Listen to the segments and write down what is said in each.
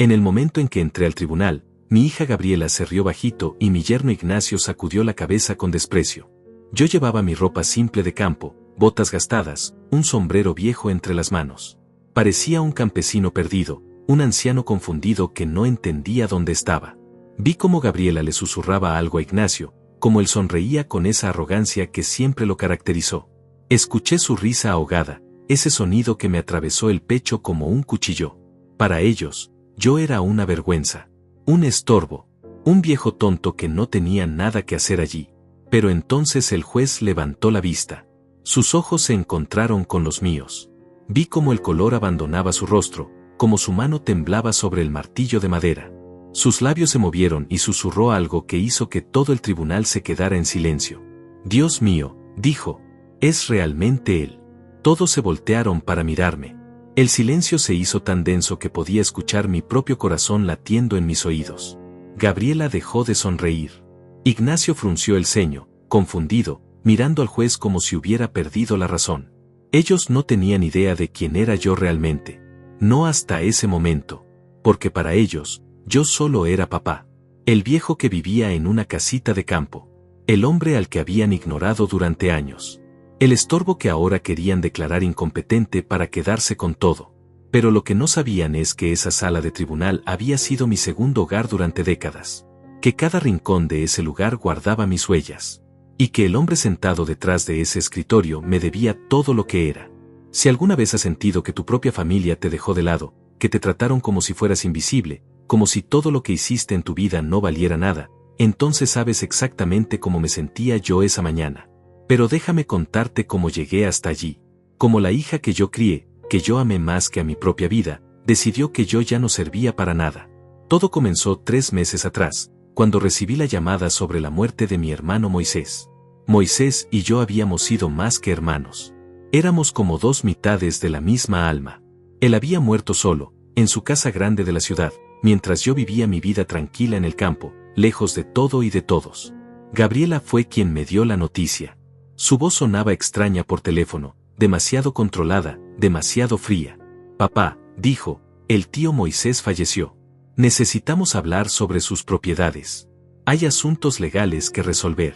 En el momento en que entré al tribunal, mi hija Gabriela se rió bajito y mi yerno Ignacio sacudió la cabeza con desprecio. Yo llevaba mi ropa simple de campo, botas gastadas, un sombrero viejo entre las manos. Parecía un campesino perdido, un anciano confundido que no entendía dónde estaba. Vi cómo Gabriela le susurraba algo a Ignacio, como él sonreía con esa arrogancia que siempre lo caracterizó. Escuché su risa ahogada, ese sonido que me atravesó el pecho como un cuchillo. Para ellos, yo era una vergüenza, un estorbo, un viejo tonto que no tenía nada que hacer allí. Pero entonces el juez levantó la vista. Sus ojos se encontraron con los míos. Vi cómo el color abandonaba su rostro, como su mano temblaba sobre el martillo de madera. Sus labios se movieron y susurró algo que hizo que todo el tribunal se quedara en silencio. Dios mío, dijo, es realmente él. Todos se voltearon para mirarme. El silencio se hizo tan denso que podía escuchar mi propio corazón latiendo en mis oídos. Gabriela dejó de sonreír. Ignacio frunció el ceño, confundido, mirando al juez como si hubiera perdido la razón. Ellos no tenían idea de quién era yo realmente. No hasta ese momento. Porque para ellos, yo solo era papá. El viejo que vivía en una casita de campo. El hombre al que habían ignorado durante años. El estorbo que ahora querían declarar incompetente para quedarse con todo. Pero lo que no sabían es que esa sala de tribunal había sido mi segundo hogar durante décadas. Que cada rincón de ese lugar guardaba mis huellas. Y que el hombre sentado detrás de ese escritorio me debía todo lo que era. Si alguna vez has sentido que tu propia familia te dejó de lado, que te trataron como si fueras invisible, como si todo lo que hiciste en tu vida no valiera nada, entonces sabes exactamente cómo me sentía yo esa mañana. Pero déjame contarte cómo llegué hasta allí. Como la hija que yo crié, que yo amé más que a mi propia vida, decidió que yo ya no servía para nada. Todo comenzó 3 meses atrás, cuando recibí la llamada sobre la muerte de mi hermano Moisés. Moisés y yo habíamos sido más que hermanos. Éramos como 2 mitades de la misma alma. Él había muerto solo, en su casa grande de la ciudad, mientras yo vivía mi vida tranquila en el campo, lejos de todo y de todos. Gabriela fue quien me dio la noticia. Su voz sonaba extraña por teléfono, demasiado controlada, demasiado fría. Papá, dijo, el tío Moisés falleció. Necesitamos hablar sobre sus propiedades. Hay asuntos legales que resolver.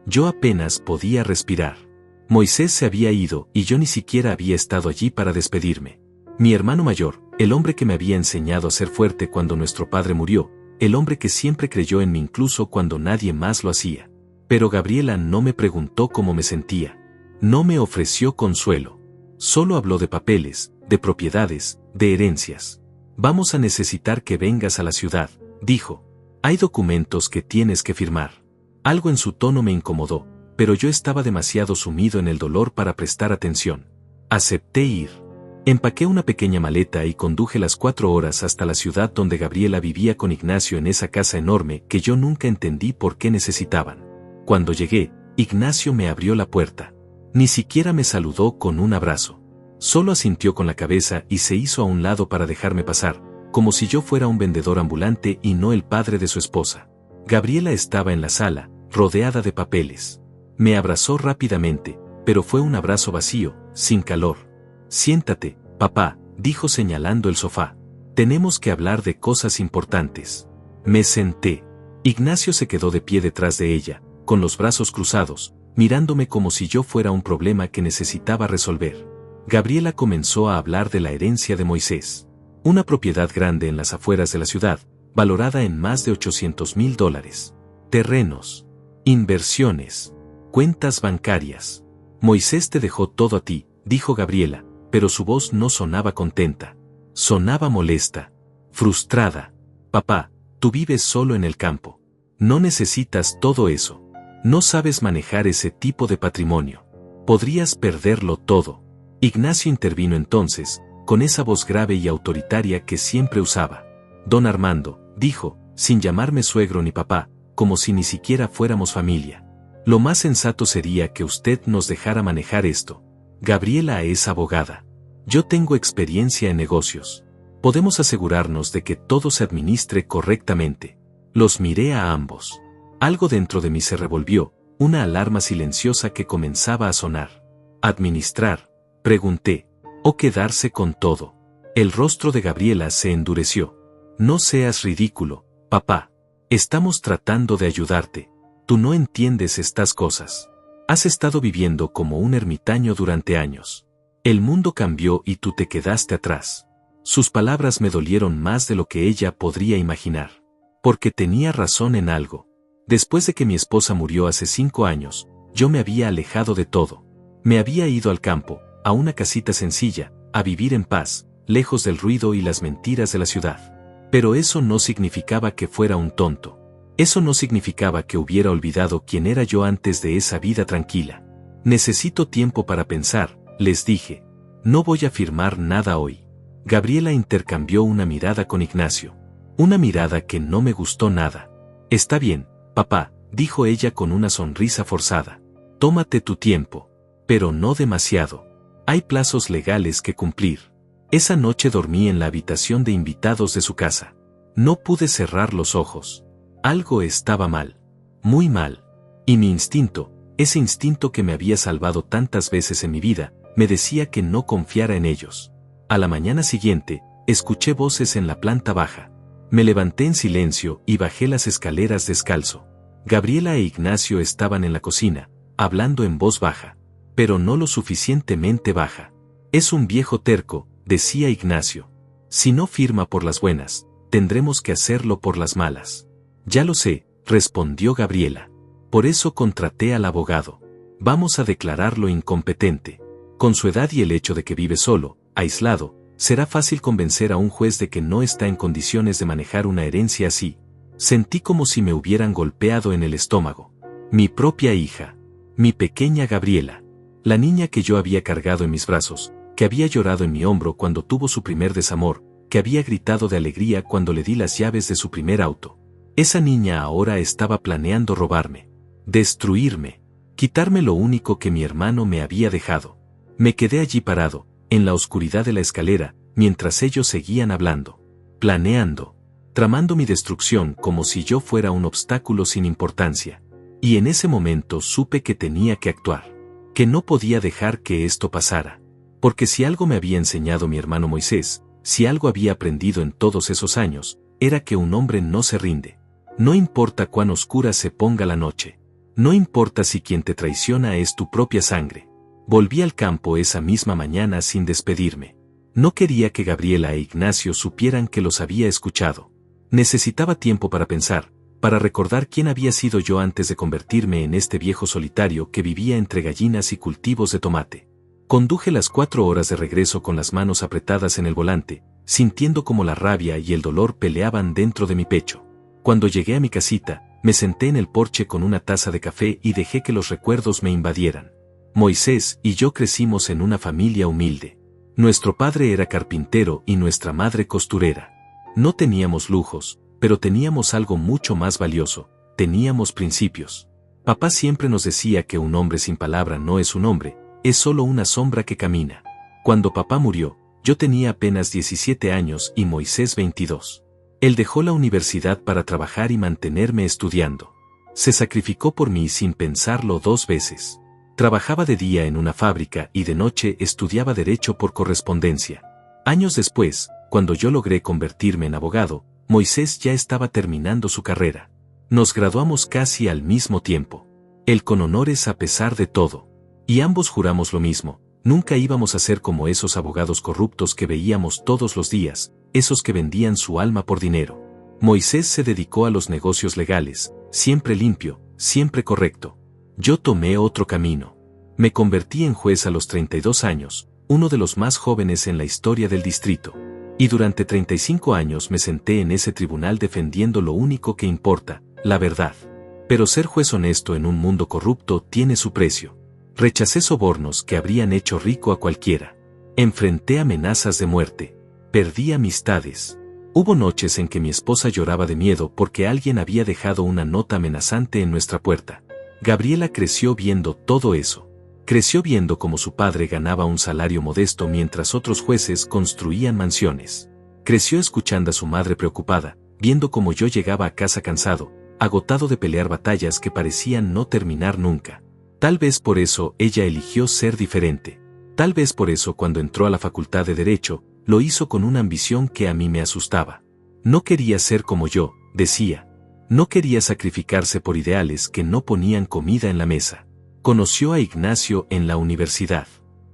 Yo apenas podía respirar. Moisés se había ido y yo ni siquiera había estado allí para despedirme. Mi hermano mayor, el hombre que me había enseñado a ser fuerte cuando nuestro padre murió, el hombre que siempre creyó en mí incluso cuando nadie más lo hacía. Pero Gabriela no me preguntó cómo me sentía. No me ofreció consuelo. Solo habló de papeles, de propiedades, de herencias. Vamos a necesitar que vengas a la ciudad, dijo. Hay documentos que tienes que firmar. Algo en su tono me incomodó, pero yo estaba demasiado sumido en el dolor para prestar atención. Acepté ir. Empaqué una pequeña maleta y conduje las 4 horas hasta la ciudad donde Gabriela vivía con Ignacio en esa casa enorme que yo nunca entendí por qué necesitaban. Cuando llegué, Ignacio me abrió la puerta. Ni siquiera me saludó con un abrazo. Solo asintió con la cabeza y se hizo a un lado para dejarme pasar, como si yo fuera un vendedor ambulante y no el padre de su esposa. Gabriela estaba en la sala, rodeada de papeles. Me abrazó rápidamente, pero fue un abrazo vacío, sin calor. Siéntate, papá, dijo señalando el sofá. Tenemos que hablar de cosas importantes. Me senté. Ignacio se quedó de pie detrás de ella, con los brazos cruzados, mirándome como si yo fuera un problema que necesitaba resolver. Gabriela comenzó a hablar de la herencia de Moisés. Una propiedad grande en las afueras de la ciudad, valorada en más de $800,000. Terrenos, inversiones, cuentas bancarias. Moisés te dejó todo a ti, dijo Gabriela, pero su voz no sonaba contenta. Sonaba molesta, frustrada. Papá, tú vives solo en el campo. No necesitas todo eso. No sabes manejar ese tipo de patrimonio. Podrías perderlo todo. Ignacio intervino entonces, con esa voz grave y autoritaria que siempre usaba. Don Armando, dijo, sin llamarme suegro ni papá, como si ni siquiera fuéramos familia. Lo más sensato sería que usted nos dejara manejar esto. Gabriela es abogada. Yo tengo experiencia en negocios. Podemos asegurarnos de que todo se administre correctamente. Los miré a ambos. Algo dentro de mí se revolvió, una alarma silenciosa que comenzaba a sonar. ¿Administrar? Pregunté. ¿O quedarse con todo? El rostro de Gabriela se endureció. No seas ridículo, papá. Estamos tratando de ayudarte. Tú no entiendes estas cosas. Has estado viviendo como un ermitaño durante años. El mundo cambió y tú te quedaste atrás. Sus palabras me dolieron más de lo que ella podría imaginar. Porque tenía razón en algo. Después de que mi esposa murió hace 5 años, yo me había alejado de todo. Me había ido al campo, a una casita sencilla, a vivir en paz, lejos del ruido y las mentiras de la ciudad. Pero eso no significaba que fuera un tonto. Eso no significaba que hubiera olvidado quién era yo antes de esa vida tranquila. Necesito tiempo para pensar, les dije. No voy a firmar nada hoy. Gabriela intercambió una mirada con Ignacio. Una mirada que no me gustó nada. Está bien, papá, dijo ella con una sonrisa forzada. Tómate tu tiempo. Pero no demasiado. Hay plazos legales que cumplir. Esa noche dormí en la habitación de invitados de su casa. No pude cerrar los ojos. Algo estaba mal. Muy mal. Y mi instinto, ese instinto que me había salvado tantas veces en mi vida, me decía que no confiara en ellos. A la mañana siguiente, escuché voces en la planta baja. Me levanté en silencio y bajé las escaleras descalzo. Gabriela e Ignacio estaban en la cocina, hablando en voz baja. Pero no lo suficientemente baja. Es un viejo terco, decía Ignacio. Si no firma por las buenas, tendremos que hacerlo por las malas. Ya lo sé, respondió Gabriela. Por eso contraté al abogado. Vamos a declararlo incompetente. Con su edad y el hecho de que vive solo, aislado, será fácil convencer a un juez de que no está en condiciones de manejar una herencia así. Sentí como si me hubieran golpeado en el estómago. Mi propia hija. Mi pequeña Gabriela. La niña que yo había cargado en mis brazos, que había llorado en mi hombro cuando tuvo su primer desamor, que había gritado de alegría cuando le di las llaves de su primer auto. Esa niña ahora estaba planeando robarme, destruirme, quitarme lo único que mi hermano me había dejado. Me quedé allí parado, en la oscuridad de la escalera, mientras ellos seguían hablando, planeando, tramando mi destrucción como si yo fuera un obstáculo sin importancia. Y en ese momento supe que tenía que actuar, que no podía dejar que esto pasara. Porque si algo me había enseñado mi hermano Moisés, si algo había aprendido en todos esos años, era que un hombre no se rinde. No importa cuán oscura se ponga la noche. No importa si quien te traiciona es tu propia sangre. Volví al campo esa misma mañana sin despedirme. No quería que Gabriela e Ignacio supieran que los había escuchado. Necesitaba tiempo para pensar, para recordar quién había sido yo antes de convertirme en este viejo solitario que vivía entre gallinas y cultivos de tomate. Conduje las 4 horas de regreso con las manos apretadas en el volante, sintiendo como la rabia y el dolor peleaban dentro de mi pecho. Cuando llegué a mi casita, me senté en el porche con una taza de café y dejé que los recuerdos me invadieran. Moisés y yo crecimos en una familia humilde. Nuestro padre era carpintero y nuestra madre costurera. No teníamos lujos, pero teníamos algo mucho más valioso, teníamos principios. Papá siempre nos decía que un hombre sin palabra no es un hombre, es solo una sombra que camina. Cuando papá murió, yo tenía apenas 17 años y Moisés 22. Él dejó la universidad para trabajar y mantenerme estudiando. Se sacrificó por mí sin pensarlo 2 veces. Trabajaba de día en una fábrica y de noche estudiaba derecho por correspondencia. Años después, cuando yo logré convertirme en abogado, Moisés ya estaba terminando su carrera. Nos graduamos casi al mismo tiempo. Él con honores a pesar de todo. Y ambos juramos lo mismo, nunca íbamos a ser como esos abogados corruptos que veíamos todos los días, esos que vendían su alma por dinero. Moisés se dedicó a los negocios legales, siempre limpio, siempre correcto. Yo tomé otro camino. Me convertí en juez a los 32 años, uno de los más jóvenes en la historia del distrito. Y durante 35 años me senté en ese tribunal defendiendo lo único que importa, la verdad. Pero ser juez honesto en un mundo corrupto tiene su precio. Rechacé sobornos que habrían hecho rico a cualquiera. Enfrenté amenazas de muerte. Perdí amistades. Hubo noches en que mi esposa lloraba de miedo porque alguien había dejado una nota amenazante en nuestra puerta. Gabriela creció viendo todo eso. Creció viendo cómo su padre ganaba un salario modesto mientras otros jueces construían mansiones. Creció escuchando a su madre preocupada, viendo cómo yo llegaba a casa cansado, agotado de pelear batallas que parecían no terminar nunca. Tal vez por eso ella eligió ser diferente. Tal vez por eso cuando entró a la facultad de Derecho, lo hizo con una ambición que a mí me asustaba. No quería ser como yo, decía. No quería sacrificarse por ideales que no ponían comida en la mesa. Conoció a Ignacio en la universidad.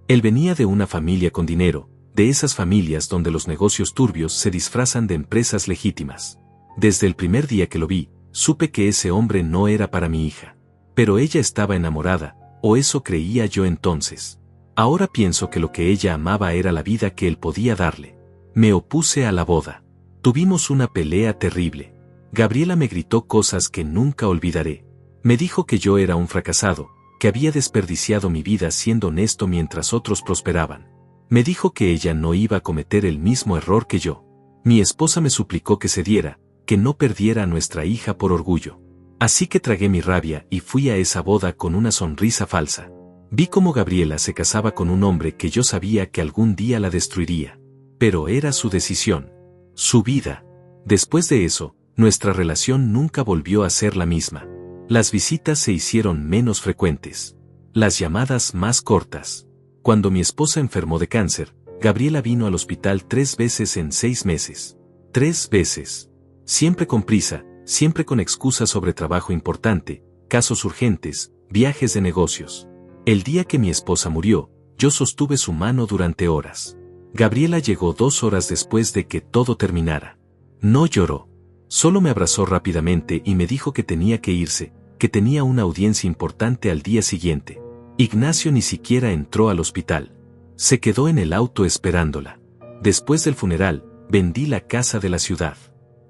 Él venía de una familia con dinero, de esas familias donde los negocios turbios se disfrazan de empresas legítimas. Desde el primer día que lo vi, supe que ese hombre no era para mi hija. Pero ella estaba enamorada, o eso creía yo entonces. Ahora pienso que lo que ella amaba era la vida que él podía darle. Me opuse a la boda. Tuvimos una pelea terrible. Gabriela me gritó cosas que nunca olvidaré. Me dijo que yo era un fracasado, que había desperdiciado mi vida siendo honesto mientras otros prosperaban. Me dijo que ella no iba a cometer el mismo error que yo. Mi esposa me suplicó que cediera, que no perdiera a nuestra hija por orgullo. Así que tragué mi rabia y fui a esa boda con una sonrisa falsa. Vi cómo Gabriela se casaba con un hombre que yo sabía que algún día la destruiría. Pero era su decisión. Su vida. Después de eso, nuestra relación nunca volvió a ser la misma. Las visitas se hicieron menos frecuentes. Las llamadas más cortas. Cuando mi esposa enfermó de cáncer, Gabriela vino al hospital 3 veces en 6 meses. 3 veces. Siempre con prisa, siempre con excusas sobre trabajo importante, casos urgentes, viajes de negocios. El día que mi esposa murió, yo sostuve su mano durante horas. Gabriela llegó 2 horas después de que todo terminara. No lloró. Solo me abrazó rápidamente y me dijo que tenía que irse, que tenía una audiencia importante al día siguiente. Ignacio ni siquiera entró al hospital. Se quedó en el auto esperándola. Después del funeral, vendí la casa de la ciudad.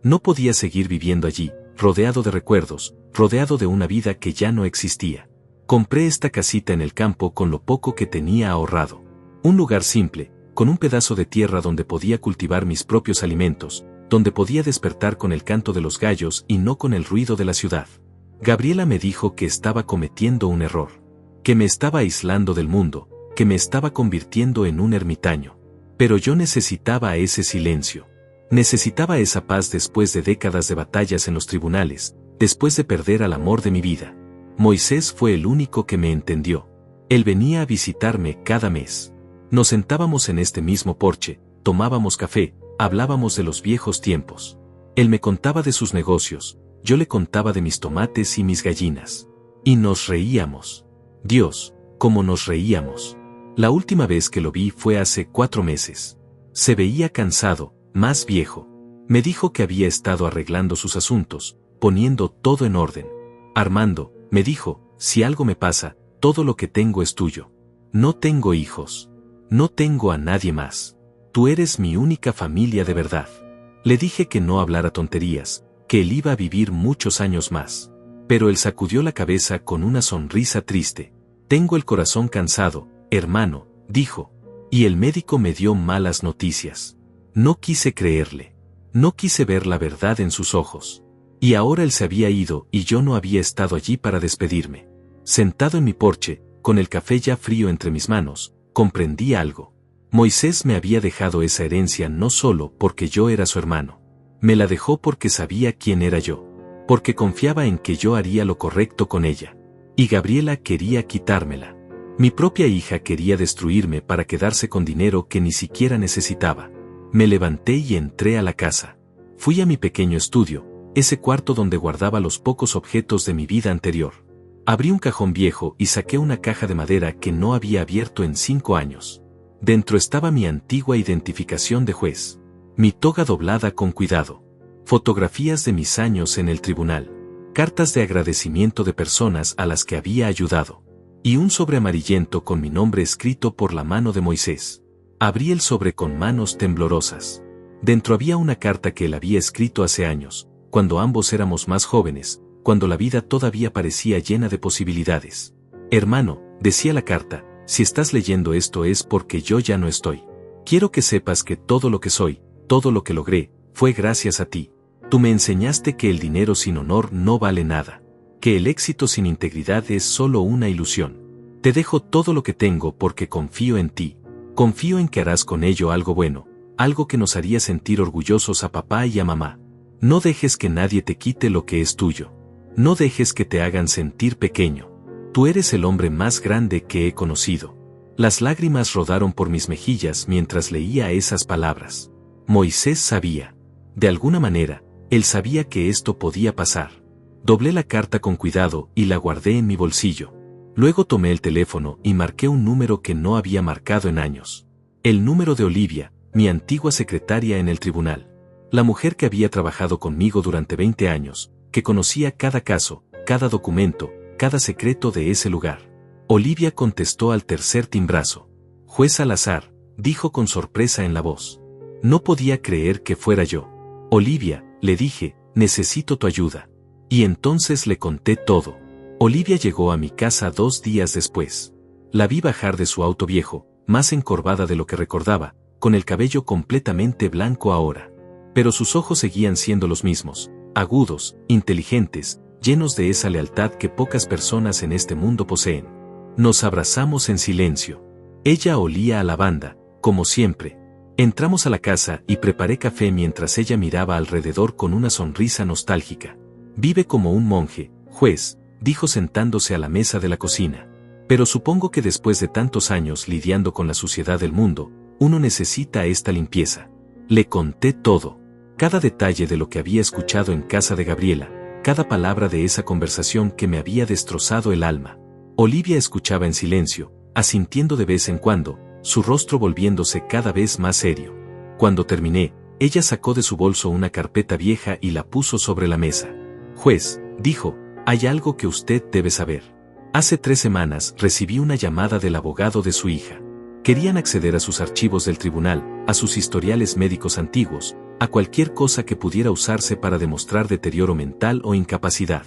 No podía seguir viviendo allí, rodeado de recuerdos, rodeado de una vida que ya no existía. Compré esta casita en el campo con lo poco que tenía ahorrado. Un lugar simple, con un pedazo de tierra donde podía cultivar mis propios alimentos, donde podía despertar con el canto de los gallos y no con el ruido de la ciudad. Gabriela me dijo que estaba cometiendo un error. Que me estaba aislando del mundo, que me estaba convirtiendo en un ermitaño. Pero yo necesitaba ese silencio. Necesitaba esa paz después de décadas de batallas en los tribunales, después de perder al amor de mi vida. Moisés fue el único que me entendió. Él venía a visitarme cada mes. Nos sentábamos en este mismo porche, tomábamos café, hablábamos de los viejos tiempos. Él me contaba de sus negocios, yo le contaba de mis tomates y mis gallinas. Y nos reíamos. Dios, cómo nos reíamos. La última vez que lo vi fue hace 4 meses. Se veía cansado, más viejo. Me dijo que había estado arreglando sus asuntos, poniendo todo en orden. Armando, me dijo, si algo me pasa, todo lo que tengo es tuyo. No tengo hijos. No tengo a nadie más. Tú eres mi única familia de verdad. Le dije que no hablara tonterías, que él iba a vivir muchos años más. Pero él sacudió la cabeza con una sonrisa triste. Tengo el corazón cansado, hermano, dijo. Y el médico me dio malas noticias. No quise creerle. No quise ver la verdad en sus ojos. Y ahora él se había ido y yo no había estado allí para despedirme. Sentado en mi porche, con el café ya frío entre mis manos, comprendí algo. Moisés me había dejado esa herencia no solo porque yo era su hermano. Me la dejó porque sabía quién era yo. Porque confiaba en que yo haría lo correcto con ella. Y Gabriela quería quitármela. Mi propia hija quería destruirme para quedarse con dinero que ni siquiera necesitaba. Me levanté y entré a la casa. Fui a mi pequeño estudio, ese cuarto donde guardaba los pocos objetos de mi vida anterior. Abrí un cajón viejo y saqué una caja de madera que no había abierto en 5 años. Dentro estaba mi antigua identificación de juez. Mi toga doblada con cuidado. Fotografías de mis años en el tribunal. Cartas de agradecimiento de personas a las que había ayudado. Y un sobre amarillento con mi nombre escrito por la mano de Moisés. Abrí el sobre con manos temblorosas. Dentro había una carta que él había escrito hace años, cuando ambos éramos más jóvenes, cuando la vida todavía parecía llena de posibilidades. Hermano, decía la carta, si estás leyendo esto es porque yo ya no estoy. Quiero que sepas que todo lo que soy, todo lo que logré, fue gracias a ti. Tú me enseñaste que el dinero sin honor no vale nada, que el éxito sin integridad es solo una ilusión. Te dejo todo lo que tengo porque confío en ti. Confío en que harás con ello algo bueno, algo que nos haría sentir orgullosos a papá y a mamá. No dejes que nadie te quite lo que es tuyo. No dejes que te hagan sentir pequeño. Tú eres el hombre más grande que he conocido. Las lágrimas rodaron por mis mejillas mientras leía esas palabras. Moisés sabía. De alguna manera, él sabía que esto podía pasar. Doblé la carta con cuidado y la guardé en mi bolsillo. Luego tomé el teléfono y marqué un número que no había marcado en años. El número de Olivia, mi antigua secretaria en el tribunal. La mujer que había trabajado conmigo durante 20 años, que conocía cada caso, cada documento, cada secreto de ese lugar. Olivia contestó al tercer timbrazo. Juez Salazar, dijo con sorpresa en la voz. No podía creer que fuera yo. Olivia, le dije, necesito tu ayuda. Y entonces le conté todo. Olivia llegó a mi casa 2 días después. La vi bajar de su auto viejo, más encorvada de lo que recordaba, con el cabello completamente blanco ahora. Pero sus ojos seguían siendo los mismos, agudos, inteligentes, llenos de esa lealtad que pocas personas en este mundo poseen. Nos abrazamos en silencio. Ella olía a lavanda, como siempre. Entramos a la casa y preparé café mientras ella miraba alrededor con una sonrisa nostálgica. Vive como un monje, juez, dijo sentándose a la mesa de la cocina. Pero supongo que después de tantos años lidiando con la suciedad del mundo, uno necesita esta limpieza. Le conté todo. Cada detalle de lo que había escuchado en casa de Gabriela, cada palabra de esa conversación que me había destrozado el alma. Olivia escuchaba en silencio, asintiendo de vez en cuando, su rostro volviéndose cada vez más serio. Cuando terminé, ella sacó de su bolso una carpeta vieja y la puso sobre la mesa. Juez, dijo, hay algo que usted debe saber. Hace 3 semanas recibí una llamada del abogado de su hija. Querían acceder a sus archivos del tribunal, a sus historiales médicos antiguos, a cualquier cosa que pudiera usarse para demostrar deterioro mental o incapacidad.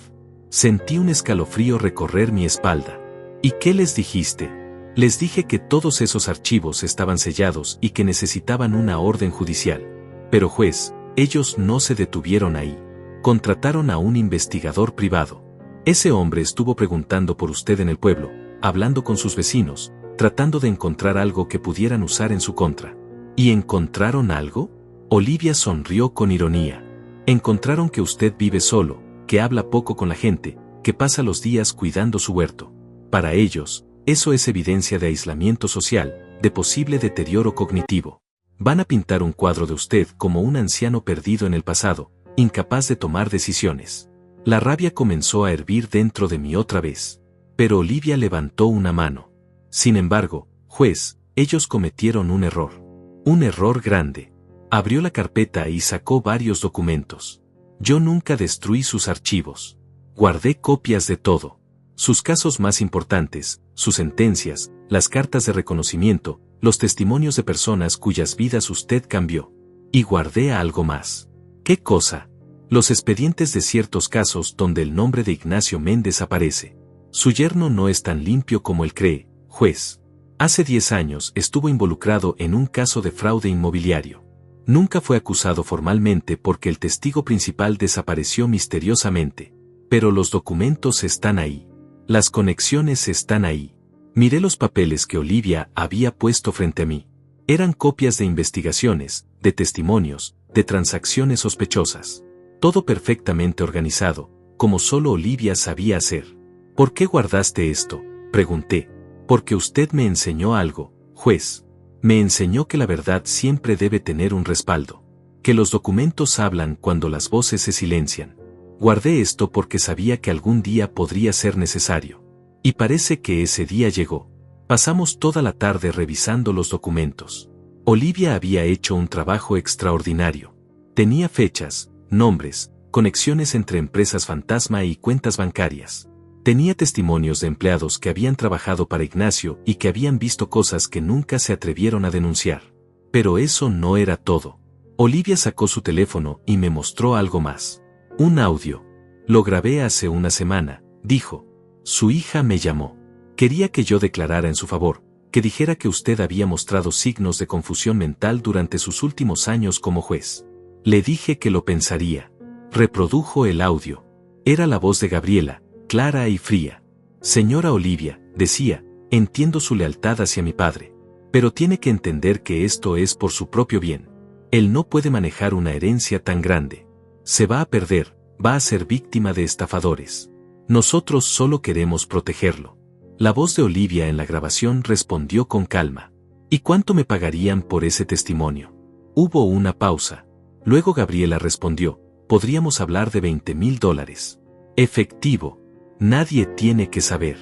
Sentí un escalofrío recorrer mi espalda. ¿Y qué les dijiste? Les dije que todos esos archivos estaban sellados y que necesitaban una orden judicial. Pero juez, ellos no se detuvieron ahí. Contrataron a un investigador privado. Ese hombre estuvo preguntando por usted en el pueblo, hablando con sus vecinos, tratando de encontrar algo que pudieran usar en su contra. ¿Y encontraron algo? Olivia sonrió con ironía. Encontraron que usted vive solo, que habla poco con la gente, que pasa los días cuidando su huerto. Para ellos, eso es evidencia de aislamiento social, de posible deterioro cognitivo. Van a pintar un cuadro de usted como un anciano perdido en el pasado, incapaz de tomar decisiones. La rabia comenzó a hervir dentro de mí otra vez. Pero Olivia levantó una mano. Sin embargo, juez, ellos cometieron un error. Un error grande. Abrió la carpeta y sacó varios documentos. Yo nunca destruí sus archivos. Guardé copias de todo. Sus casos más importantes, sus sentencias, las cartas de reconocimiento, los testimonios de personas cuyas vidas usted cambió. Y guardé algo más. ¿Qué cosa? Los expedientes de ciertos casos donde el nombre de Ignacio Méndez aparece. Su yerno no es tan limpio como él cree, juez. Hace 10 años estuvo involucrado en un caso de fraude inmobiliario. Nunca fue acusado formalmente porque el testigo principal desapareció misteriosamente. Pero los documentos están ahí. Las conexiones están ahí. Miré los papeles que Olivia había puesto frente a mí. Eran copias de investigaciones, de testimonios, de transacciones sospechosas. Todo perfectamente organizado, como solo Olivia sabía hacer. ¿Por qué guardaste esto?, pregunté. Porque usted me enseñó algo, juez. Me enseñó que la verdad siempre debe tener un respaldo. Que los documentos hablan cuando las voces se silencian. Guardé esto porque sabía que algún día podría ser necesario. Y parece que ese día llegó. Pasamos toda la tarde revisando los documentos. Olivia había hecho un trabajo extraordinario. Tenía fechas, nombres, conexiones entre empresas fantasma y cuentas bancarias. Tenía testimonios de empleados que habían trabajado para Ignacio y que habían visto cosas que nunca se atrevieron a denunciar. Pero eso no era todo. Olivia sacó su teléfono y me mostró algo más. Un audio. Lo grabé hace una semana, dijo. Su hija me llamó. Quería que yo declarara en su favor, que dijera que usted había mostrado signos de confusión mental durante sus últimos años como juez. Le dije que lo pensaría. Reprodujo el audio. Era la voz de Gabriela, clara y fría. Señora Olivia, decía, entiendo su lealtad hacia mi padre. Pero tiene que entender que esto es por su propio bien. Él no puede manejar una herencia tan grande. Se va a perder, va a ser víctima de estafadores. Nosotros solo queremos protegerlo. La voz de Olivia en la grabación respondió con calma. ¿Y cuánto me pagarían por ese testimonio? Hubo una pausa. Luego Gabriela respondió, podríamos hablar de $20,000. Efectivo. Nadie tiene que saber.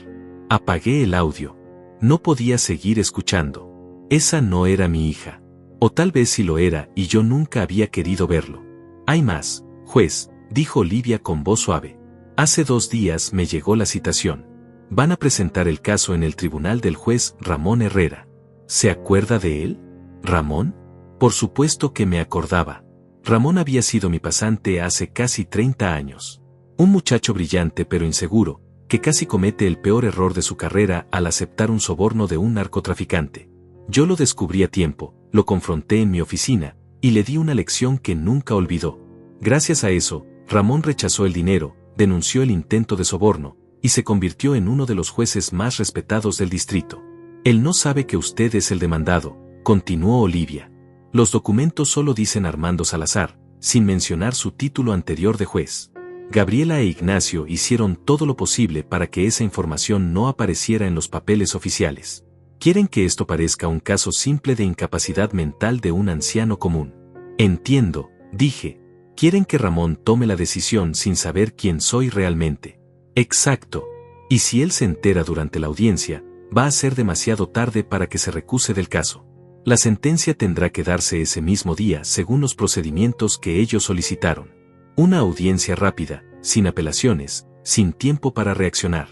Apagué el audio. No podía seguir escuchando. Esa no era mi hija. O tal vez sí lo era y yo nunca había querido verlo. Hay más, juez, dijo Olivia con voz suave. Hace 2 días me llegó la citación. Van a presentar el caso en el tribunal del juez Ramón Herrera. ¿Se acuerda de él? ¿Ramón? Por supuesto que me acordaba. Ramón había sido mi pasante hace casi 30 años. Un muchacho brillante pero inseguro, que casi comete el peor error de su carrera al aceptar un soborno de un narcotraficante. Yo lo descubrí a tiempo, lo confronté en mi oficina, y le di una lección que nunca olvidó. Gracias a eso, Ramón rechazó el dinero, denunció el intento de soborno, y se convirtió en uno de los jueces más respetados del distrito. Él no sabe que usted es el demandado, continuó Olivia. Los documentos solo dicen Armando Salazar, sin mencionar su título anterior de juez. Gabriela e Ignacio hicieron todo lo posible para que esa información no apareciera en los papeles oficiales. Quieren que esto parezca un caso simple de incapacidad mental de un anciano común. Entiendo, dije. Quieren que Ramón tome la decisión sin saber quién soy realmente. Exacto. Y si él se entera durante la audiencia, va a ser demasiado tarde para que se recuse del caso. La sentencia tendrá que darse ese mismo día según los procedimientos que ellos solicitaron. Una audiencia rápida, sin apelaciones, sin tiempo para reaccionar.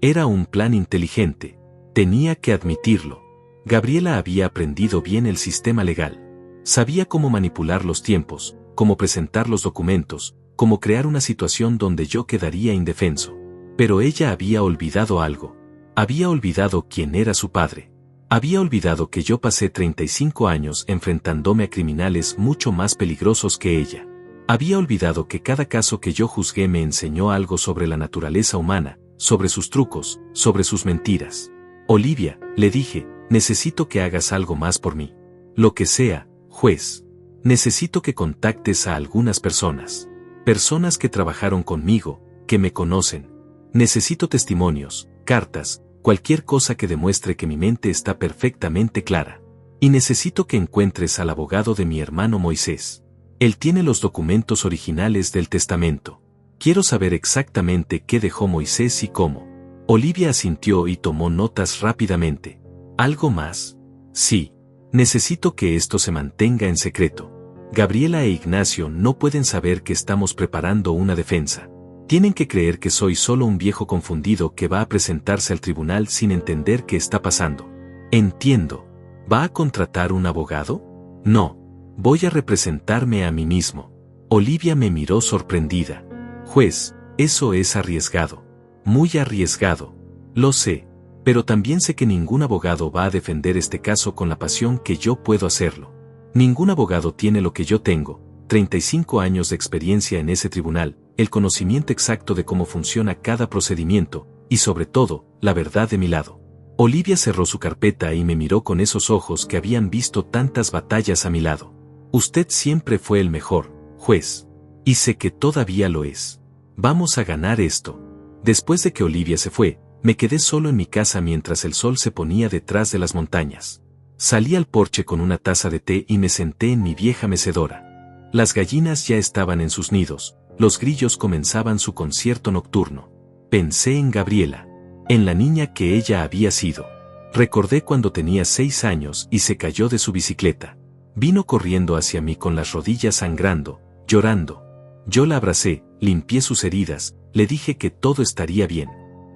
Era un plan inteligente. Tenía que admitirlo. Gabriela había aprendido bien el sistema legal. Sabía cómo manipular los tiempos, cómo presentar los documentos, cómo crear una situación donde yo quedaría indefenso. Pero ella había olvidado algo. Había olvidado quién era su padre. Había olvidado que yo pasé 35 años enfrentándome a criminales mucho más peligrosos que ella. Había olvidado que cada caso que yo juzgué me enseñó algo sobre la naturaleza humana, sobre sus trucos, sobre sus mentiras. Olivia, le dije, necesito que hagas algo más por mí. Lo que sea, juez. Necesito que contactes a algunas personas. Personas que trabajaron conmigo, que me conocen. Necesito testimonios, cartas, cualquier cosa que demuestre que mi mente está perfectamente clara. Y necesito que encuentres al abogado de mi hermano Moisés. Él tiene los documentos originales del testamento. Quiero saber exactamente qué dejó Moisés y cómo. Olivia asintió y tomó notas rápidamente. ¿Algo más? Sí. Necesito que esto se mantenga en secreto. Gabriela e Ignacio no pueden saber que estamos preparando una defensa. Tienen que creer que soy solo un viejo confundido que va a presentarse al tribunal sin entender qué está pasando. Entiendo. ¿Va a contratar un abogado? No. Voy a representarme a mí mismo. Olivia me miró sorprendida. Juez, eso es arriesgado. Muy arriesgado. Lo sé. Pero también sé que ningún abogado va a defender este caso con la pasión que yo puedo hacerlo. Ningún abogado tiene lo que yo tengo, 35 años de experiencia en ese tribunal, el conocimiento exacto de cómo funciona cada procedimiento, y sobre todo, la verdad de mi lado. Olivia cerró su carpeta y me miró con esos ojos que habían visto tantas batallas a mi lado. Usted siempre fue el mejor, juez. Y sé que todavía lo es. Vamos a ganar esto. Después de que Olivia se fue, me quedé solo en mi casa mientras el sol se ponía detrás de las montañas. Salí al porche con una taza de té y me senté en mi vieja mecedora. Las gallinas ya estaban en sus nidos, los grillos comenzaban su concierto nocturno. Pensé en Gabriela, en la niña que ella había sido. Recordé cuando tenía 6 años y se cayó de su bicicleta. Vino corriendo hacia mí con las rodillas sangrando, llorando. Yo la abracé, limpié sus heridas, le dije que todo estaría bien.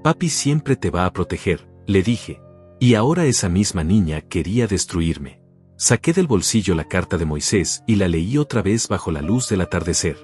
Papi siempre te va a proteger, le dije. Y ahora esa misma niña quería destruirme. Saqué del bolsillo la carta de Moisés y la leí otra vez bajo la luz del atardecer.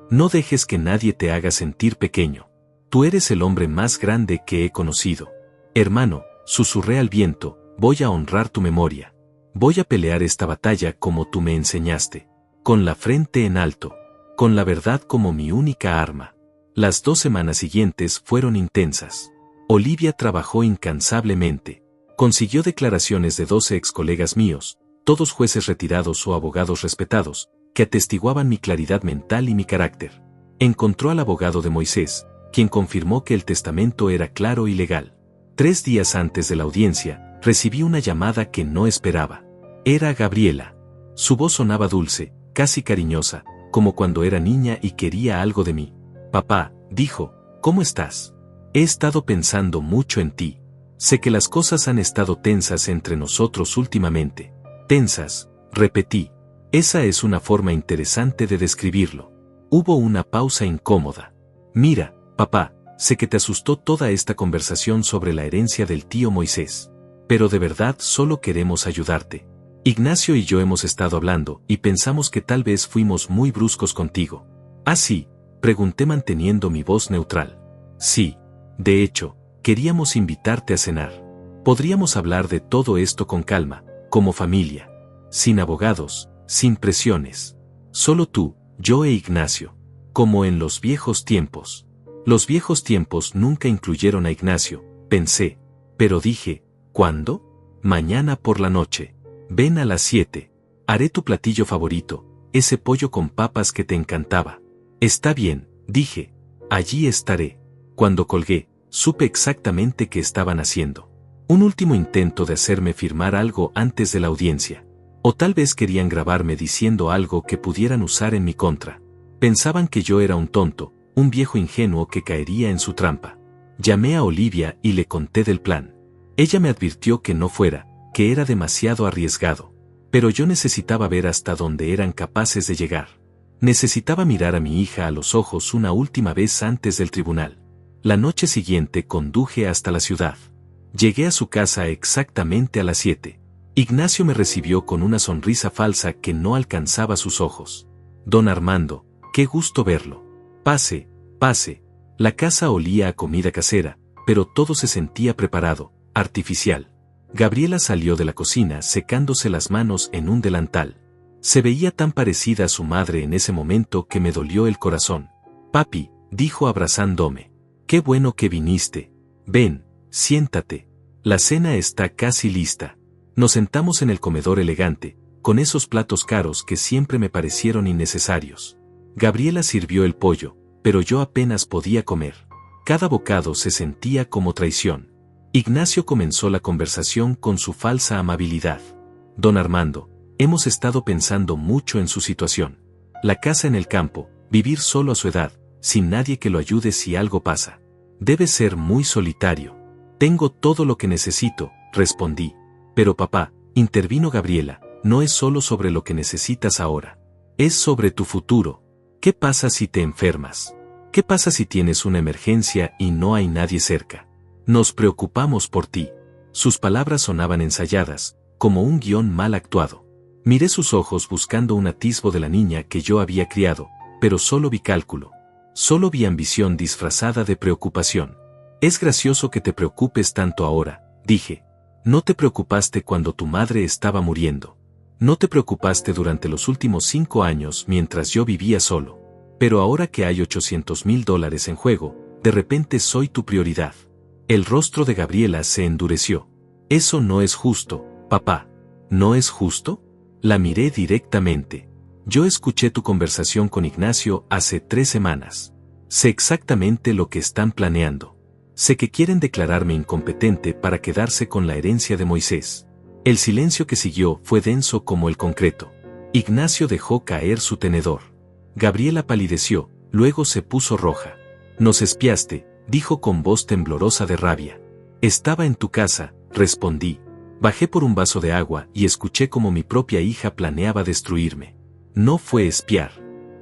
No dejes que nadie te haga sentir pequeño. Tú eres el hombre más grande que he conocido. Hermano, susurré al viento, voy a honrar tu memoria. Voy a pelear esta batalla como tú me enseñaste. Con la frente en alto. Con la verdad como mi única arma. Las 2 semanas siguientes fueron intensas. Olivia trabajó incansablemente. Consiguió declaraciones de 12 ex colegas míos, todos jueces retirados o abogados respetados, que atestiguaban mi claridad mental y mi carácter. Encontró al abogado de Moisés, quien confirmó que el testamento era claro y legal. 3 días antes de la audiencia, recibí una llamada que no esperaba. Era Gabriela. Su voz sonaba dulce, casi cariñosa, como cuando era niña y quería algo de mí. Papá, dijo, ¿cómo estás? He estado pensando mucho en ti. Sé que las cosas han estado tensas entre nosotros últimamente. Tensas, repetí. Esa es una forma interesante de describirlo. Hubo una pausa incómoda. Mira, papá, sé que te asustó toda esta conversación sobre la herencia del tío Moisés. Pero de verdad solo queremos ayudarte. Ignacio y yo hemos estado hablando y pensamos que tal vez fuimos muy bruscos contigo. ¿Ah, sí? Pregunté manteniendo mi voz neutral. Sí. De hecho, queríamos invitarte a cenar. Podríamos hablar de todo esto con calma, como familia. Sin abogados, sin presiones. Solo tú, yo e Ignacio. Como en los viejos tiempos. Los viejos tiempos nunca incluyeron a Ignacio, pensé. Pero dije, ¿cuándo? Mañana por la noche. Ven a las 7. Haré tu platillo favorito, ese pollo con papas que te encantaba. Está bien, dije. Allí estaré. Cuando colgué, supe exactamente qué estaban haciendo. Un último intento de hacerme firmar algo antes de la audiencia. O tal vez querían grabarme diciendo algo que pudieran usar en mi contra. Pensaban que yo era un tonto, un viejo ingenuo que caería en su trampa. Llamé a Olivia y le conté del plan. Ella me advirtió que no fuera, que era demasiado arriesgado. Pero yo necesitaba ver hasta dónde eran capaces de llegar. Necesitaba mirar a mi hija a los ojos una última vez antes del tribunal. La noche siguiente conduje hasta la ciudad. Llegué a su casa exactamente a las 7. Ignacio me recibió con una sonrisa falsa que no alcanzaba sus ojos. Don Armando, qué gusto verlo. Pase, pase. La casa olía a comida casera, pero todo se sentía preparado, artificial. Gabriela salió de la cocina secándose las manos en un delantal. Se veía tan parecida a su madre en ese momento que me dolió el corazón. Papi, dijo abrazándome. Qué bueno que viniste. Ven, siéntate. La cena está casi lista. Nos sentamos en el comedor elegante, con esos platos caros que siempre me parecieron innecesarios. Gabriela sirvió el pollo, pero yo apenas podía comer. Cada bocado se sentía como traición. Ignacio comenzó la conversación con su falsa amabilidad. Don Armando, hemos estado pensando mucho en su situación. La casa en el campo, vivir solo a su edad, sin nadie que lo ayude si algo pasa. Debe ser muy solitario. Tengo todo lo que necesito, respondí. Pero papá, intervino Gabriela, no es solo sobre lo que necesitas ahora. Es sobre tu futuro. ¿Qué pasa si te enfermas? ¿Qué pasa si tienes una emergencia y no hay nadie cerca? Nos preocupamos por ti. Sus palabras sonaban ensayadas, como un guión mal actuado. Miré sus ojos buscando un atisbo de la niña que yo había criado, pero solo vi cálculo. Solo vi ambición disfrazada de preocupación. Es gracioso que te preocupes tanto ahora, dije. No te preocupaste cuando tu madre estaba muriendo. No te preocupaste durante los últimos 5 años mientras yo vivía solo. Pero ahora que hay $800,000 en juego, de repente soy tu prioridad. El rostro de Gabriela se endureció. Eso no es justo, papá. ¿No es justo? La miré directamente. Yo escuché tu conversación con Ignacio hace 3 semanas. Sé exactamente lo que están planeando. Sé que quieren declararme incompetente para quedarse con la herencia de Moisés. El silencio que siguió fue denso como el concreto. Ignacio dejó caer su tenedor. Gabriela palideció, luego se puso roja. Nos espiaste, dijo con voz temblorosa de rabia. Estaba en tu casa, respondí. Bajé por un vaso de agua y escuché cómo mi propia hija planeaba destruirme. No fue espiar.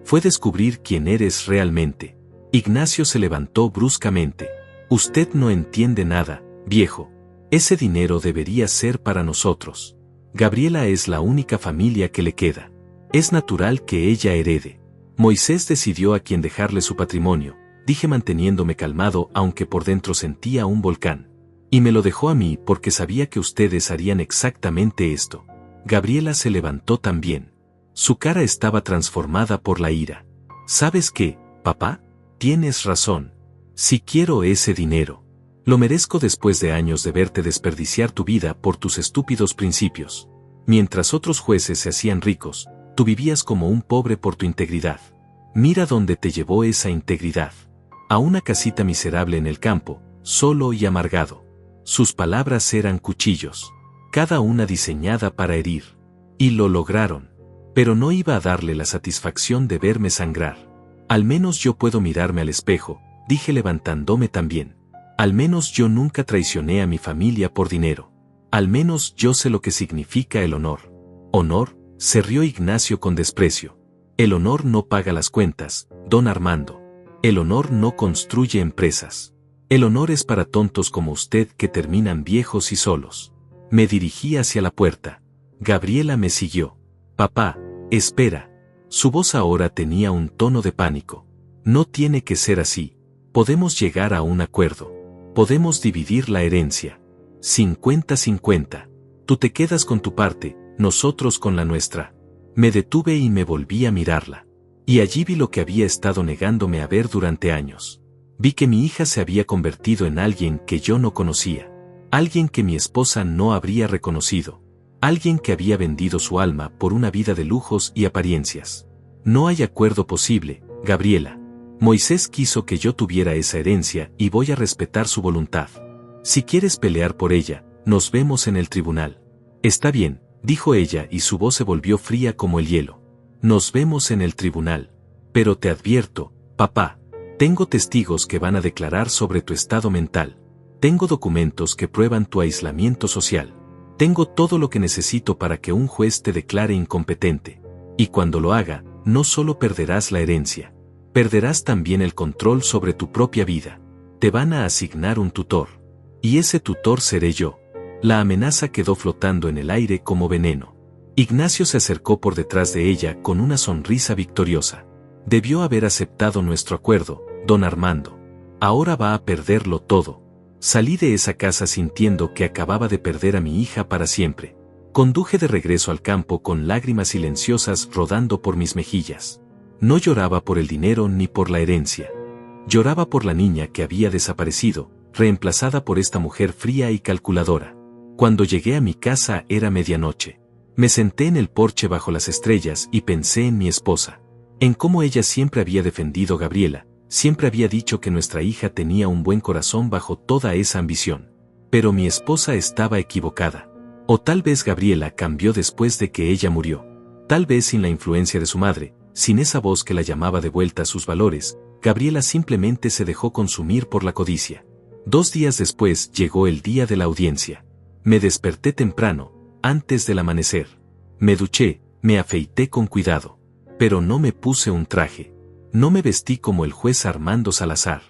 Fue descubrir quién eres realmente. Ignacio se levantó bruscamente. Usted no entiende nada, viejo. Ese dinero debería ser para nosotros. Gabriela es la única familia que le queda. Es natural que ella herede. Moisés decidió a quién dejarle su patrimonio, dije manteniéndome calmado aunque por dentro sentía un volcán. Y me lo dejó a mí porque sabía que ustedes harían exactamente esto. Gabriela se levantó también. Su cara estaba transformada por la ira. ¿Sabes qué, papá? Tienes razón. Si quiero ese dinero. Lo merezco después de años de verte desperdiciar tu vida por tus estúpidos principios. Mientras otros jueces se hacían ricos, tú vivías como un pobre por tu integridad. Mira dónde te llevó esa integridad. A una casita miserable en el campo, solo y amargado. Sus palabras eran cuchillos, cada una diseñada para herir. Y lo lograron. Pero no iba a darle la satisfacción de verme sangrar. Al menos yo puedo mirarme al espejo, dije levantándome también. Al menos yo nunca traicioné a mi familia por dinero. Al menos yo sé lo que significa el honor. ¿Honor?, se rió Ignacio con desprecio. El honor no paga las cuentas, don Armando. El honor no construye empresas. El honor es para tontos como usted que terminan viejos y solos. Me dirigí hacia la puerta. Gabriela me siguió. Papá, espera. Su voz ahora tenía un tono de pánico. No tiene que ser así. Podemos llegar a un acuerdo. Podemos dividir la herencia. 50-50. Tú te quedas con tu parte, nosotros con la nuestra. Me detuve y me volví a mirarla. Y allí vi lo que había estado negándome a ver durante años. Vi que mi hija se había convertido en alguien que yo no conocía. Alguien que mi esposa no habría reconocido. Alguien que había vendido su alma por una vida de lujos y apariencias. No hay acuerdo posible, Gabriela. Moisés quiso que yo tuviera esa herencia y voy a respetar su voluntad. Si quieres pelear por ella, nos vemos en el tribunal. Está bien, dijo ella y su voz se volvió fría como el hielo. Nos vemos en el tribunal. Pero te advierto, papá, tengo testigos que van a declarar sobre tu estado mental. Tengo documentos que prueban tu aislamiento social. Tengo todo lo que necesito para que un juez te declare incompetente. Y cuando lo haga, no solo perderás la herencia, perderás también el control sobre tu propia vida. Te van a asignar un tutor. Y ese tutor seré yo. La amenaza quedó flotando en el aire como veneno. Ignacio se acercó por detrás de ella con una sonrisa victoriosa. Debió haber aceptado nuestro acuerdo, don Armando. Ahora va a perderlo todo. Salí de esa casa sintiendo que acababa de perder a mi hija para siempre. Conduje de regreso al campo con lágrimas silenciosas rodando por mis mejillas. No lloraba por el dinero ni por la herencia. Lloraba por la niña que había desaparecido, reemplazada por esta mujer fría y calculadora. Cuando llegué a mi casa era medianoche. Me senté en el porche bajo las estrellas y pensé en mi esposa. En cómo ella siempre había defendido a Gabriela, siempre había dicho que nuestra hija tenía un buen corazón bajo toda esa ambición. Pero mi esposa estaba equivocada. O tal vez Gabriela cambió después de que ella murió. Tal vez sin la influencia de su madre, sin esa voz que la llamaba de vuelta a sus valores, Gabriela simplemente se dejó consumir por la codicia. 2 días después llegó el día de la audiencia. Me desperté temprano, antes del amanecer. Me duché, me afeité con cuidado. Pero no me puse un traje. No me vestí como el juez Armando Salazar.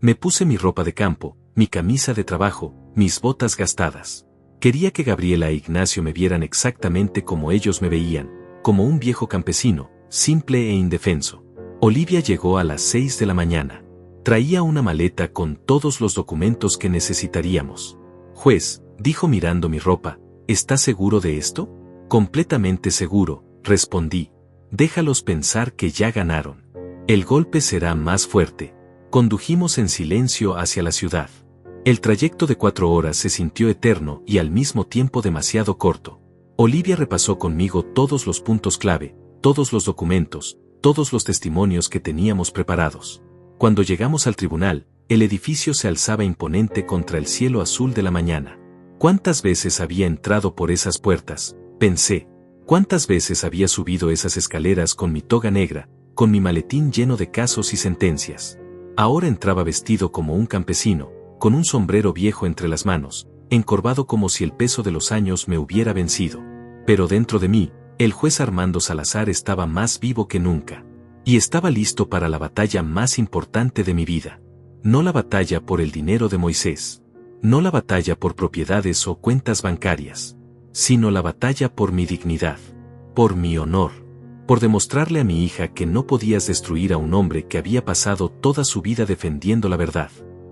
Me puse mi ropa de campo, mi camisa de trabajo, mis botas gastadas. Quería que Gabriela e Ignacio me vieran exactamente como ellos me veían, como un viejo campesino, simple e indefenso. Olivia llegó a las 6 de la mañana. Traía una maleta con todos los documentos que necesitaríamos. Juez, dijo mirando mi ropa, ¿estás seguro de esto? Completamente seguro, respondí. Déjalos pensar que ya ganaron. El golpe será más fuerte. Condujimos en silencio hacia la ciudad. El trayecto de 4 horas se sintió eterno y al mismo tiempo demasiado corto. Olivia repasó conmigo todos los puntos clave, todos los documentos, todos los testimonios que teníamos preparados. Cuando llegamos al tribunal, el edificio se alzaba imponente contra el cielo azul de la mañana. ¿Cuántas veces había entrado por esas puertas? Pensé. ¿Cuántas veces había subido esas escaleras con mi toga negra, con mi maletín lleno de casos y sentencias? Ahora entraba vestido como un campesino, con un sombrero viejo entre las manos, encorvado como si el peso de los años me hubiera vencido. Pero dentro de mí, el juez Armando Salazar estaba más vivo que nunca. Y estaba listo para la batalla más importante de mi vida. No la batalla por el dinero de Moisés. No la batalla por propiedades o cuentas bancarias. Sino la batalla por mi dignidad. Por mi honor. Por demostrarle a mi hija que no podías destruir a un hombre que había pasado toda su vida defendiendo la verdad.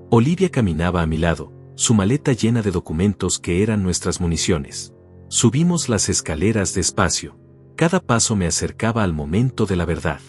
Olivia caminaba a mi lado, su maleta llena de documentos que eran nuestras municiones. Subimos las escaleras despacio. Cada paso me acercaba al momento de la verdad.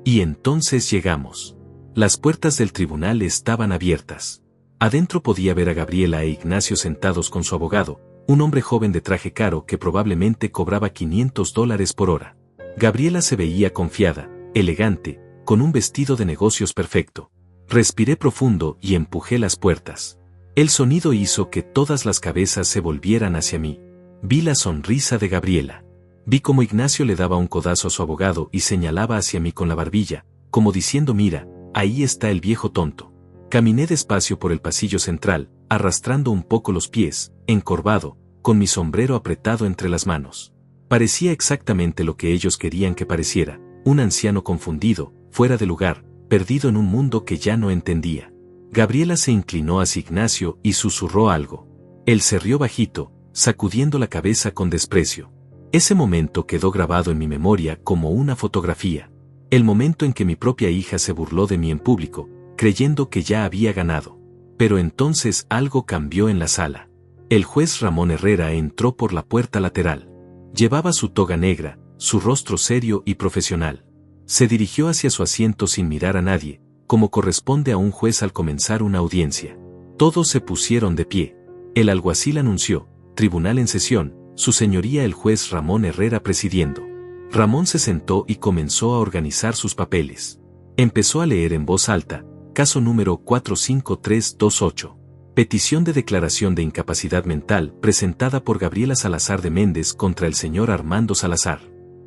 Y entonces llegamos. Las puertas del tribunal estaban abiertas. Adentro podía ver a Gabriela e Ignacio sentados con su abogado, un hombre joven de traje caro que probablemente cobraba $500 por hora. Gabriela se veía confiada, elegante, con un vestido de negocios perfecto. Respiré profundo y empujé las puertas. El sonido hizo que todas las cabezas se volvieran hacia mí. Vi la sonrisa de Gabriela. Vi cómo Ignacio le daba un codazo a su abogado y señalaba hacia mí con la barbilla, como diciendo mira, ahí está el viejo tonto. Caminé despacio por el pasillo central, arrastrando un poco los pies, encorvado, con mi sombrero apretado entre las manos. Parecía exactamente lo que ellos querían que pareciera, un anciano confundido, fuera de lugar, perdido en un mundo que ya no entendía. Gabriela se inclinó hacia Ignacio y susurró algo. Él se rió bajito, sacudiendo la cabeza con desprecio. Ese momento quedó grabado en mi memoria como una fotografía. El momento en que mi propia hija se burló de mí en público, creyendo que ya había ganado. Pero entonces algo cambió en la sala. El juez Ramón Herrera entró por la puerta lateral. Llevaba su toga negra, su rostro serio y profesional. Se dirigió hacia su asiento sin mirar a nadie, como corresponde a un juez al comenzar una audiencia. Todos se pusieron de pie. El alguacil anunció, tribunal en sesión, su señoría el juez Ramón Herrera presidiendo. Ramón se sentó y comenzó a organizar sus papeles. Empezó a leer en voz alta, caso número 45328. Petición de declaración de incapacidad mental presentada por Gabriela Salazar de Méndez contra el señor Armando Salazar.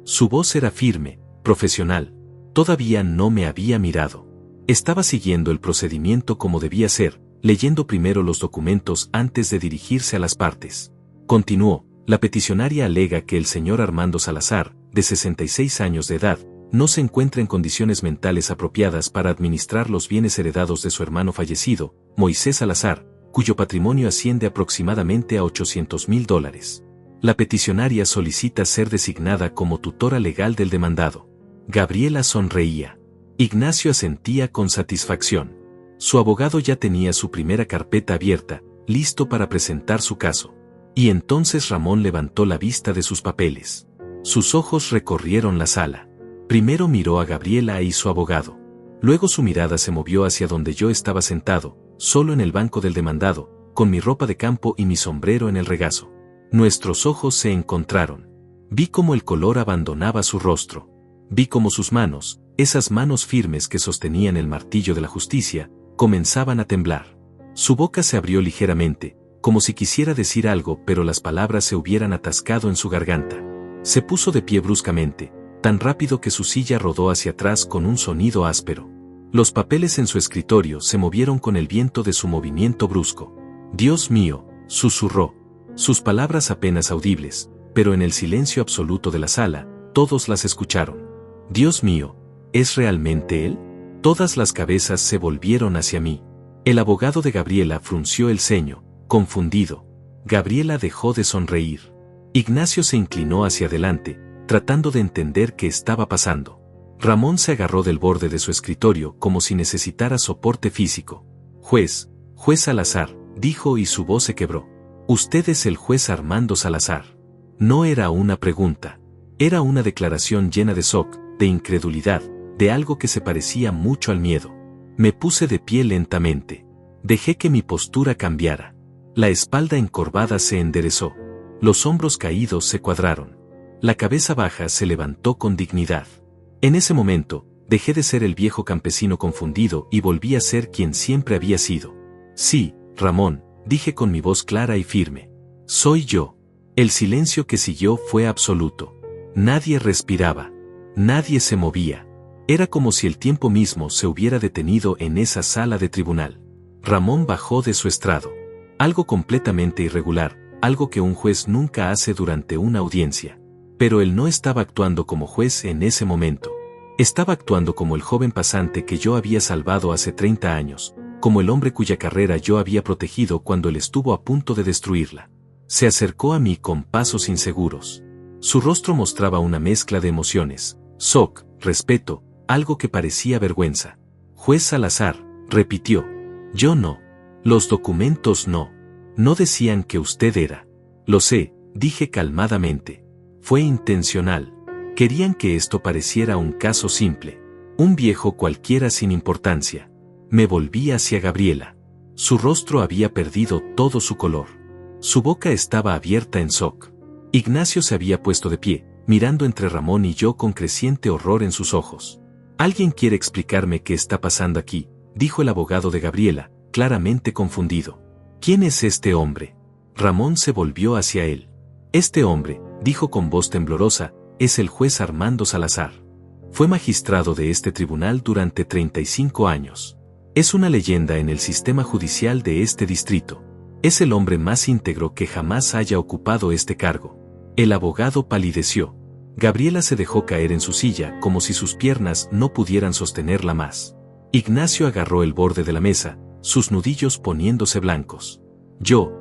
Su voz era firme, profesional. Todavía no me había mirado. Estaba siguiendo el procedimiento como debía ser, leyendo primero los documentos antes de dirigirse a las partes. Continuó, la peticionaria alega que el señor Armando Salazar, de 66 años de edad, no se encuentra en condiciones mentales apropiadas para administrar los bienes heredados de su hermano fallecido, Moisés Salazar, cuyo patrimonio asciende aproximadamente a $800,000. La peticionaria solicita ser designada como tutora legal del demandado. Gabriela sonreía. Ignacio asentía con satisfacción. Su abogado ya tenía su primera carpeta abierta, listo para presentar su caso. Y entonces Ramón levantó la vista de sus papeles. Sus ojos recorrieron la sala. Primero miró a Gabriela y su abogado. Luego su mirada se movió hacia donde yo estaba sentado, solo en el banco del demandado, con mi ropa de campo y mi sombrero en el regazo. Nuestros ojos se encontraron. Vi cómo el color abandonaba su rostro. Vi cómo sus manos, esas manos firmes que sostenían el martillo de la justicia, comenzaban a temblar. Su boca se abrió ligeramente, como si quisiera decir algo, pero las palabras se hubieran atascado en su garganta. Se puso de pie bruscamente, tan rápido que su silla rodó hacia atrás con un sonido áspero. Los papeles en su escritorio se movieron con el viento de su movimiento brusco. Dios mío, susurró. Sus palabras apenas audibles, pero en el silencio absoluto de la sala, todos las escucharon. Dios mío, ¿es realmente él? Todas las cabezas se volvieron hacia mí. El abogado de Gabriela frunció el ceño, confundido. Gabriela dejó de sonreír. Ignacio se inclinó hacia adelante, tratando de entender qué estaba pasando. Ramón se agarró del borde de su escritorio como si necesitara soporte físico. Juez Salazar, dijo y su voz se quebró. Usted es el juez Armando Salazar. No era una pregunta. Era una declaración llena de shock, de incredulidad, de algo que se parecía mucho al miedo. Me puse de pie lentamente. Dejé que mi postura cambiara. La espalda encorvada se enderezó. Los hombros caídos se cuadraron. La cabeza baja se levantó con dignidad. En ese momento, dejé de ser el viejo campesino confundido y volví a ser quien siempre había sido. Sí, Ramón, dije con mi voz clara y firme. Soy yo. El silencio que siguió fue absoluto. Nadie respiraba. Nadie se movía. Era como si el tiempo mismo se hubiera detenido en esa sala de tribunal. Ramón bajó de su estrado. Algo completamente irregular, algo que un juez nunca hace durante una audiencia. Pero él no estaba actuando como juez en ese momento. Estaba actuando como el joven pasante que yo había salvado hace 30 años, como el hombre cuya carrera yo había protegido cuando él estuvo a punto de destruirla. Se acercó a mí con pasos inseguros. Su rostro mostraba una mezcla de emociones, shock, respeto, algo que parecía vergüenza. Juez Salazar, repitió. Yo no. Los documentos no. No decían que usted era. Lo sé, dije calmadamente. Fue intencional. Querían que esto pareciera un caso simple. Un viejo cualquiera sin importancia. Me volví hacia Gabriela. Su rostro había perdido todo su color. Su boca estaba abierta en shock. Ignacio se había puesto de pie, mirando entre Ramón y yo con creciente horror en sus ojos. ¿Alguien quiere explicarme qué está pasando aquí?, dijo el abogado de Gabriela, claramente confundido. ¿Quién es este hombre? Ramón se volvió hacia él. Este hombre, dijo con voz temblorosa, es el juez Armando Salazar. Fue magistrado de este tribunal durante 35 años. Es una leyenda en el sistema judicial de este distrito. Es el hombre más íntegro que jamás haya ocupado este cargo. El abogado palideció. Gabriela se dejó caer en su silla como si sus piernas no pudieran sostenerla más. Ignacio agarró el borde de la mesa, sus nudillos poniéndose blancos. Yo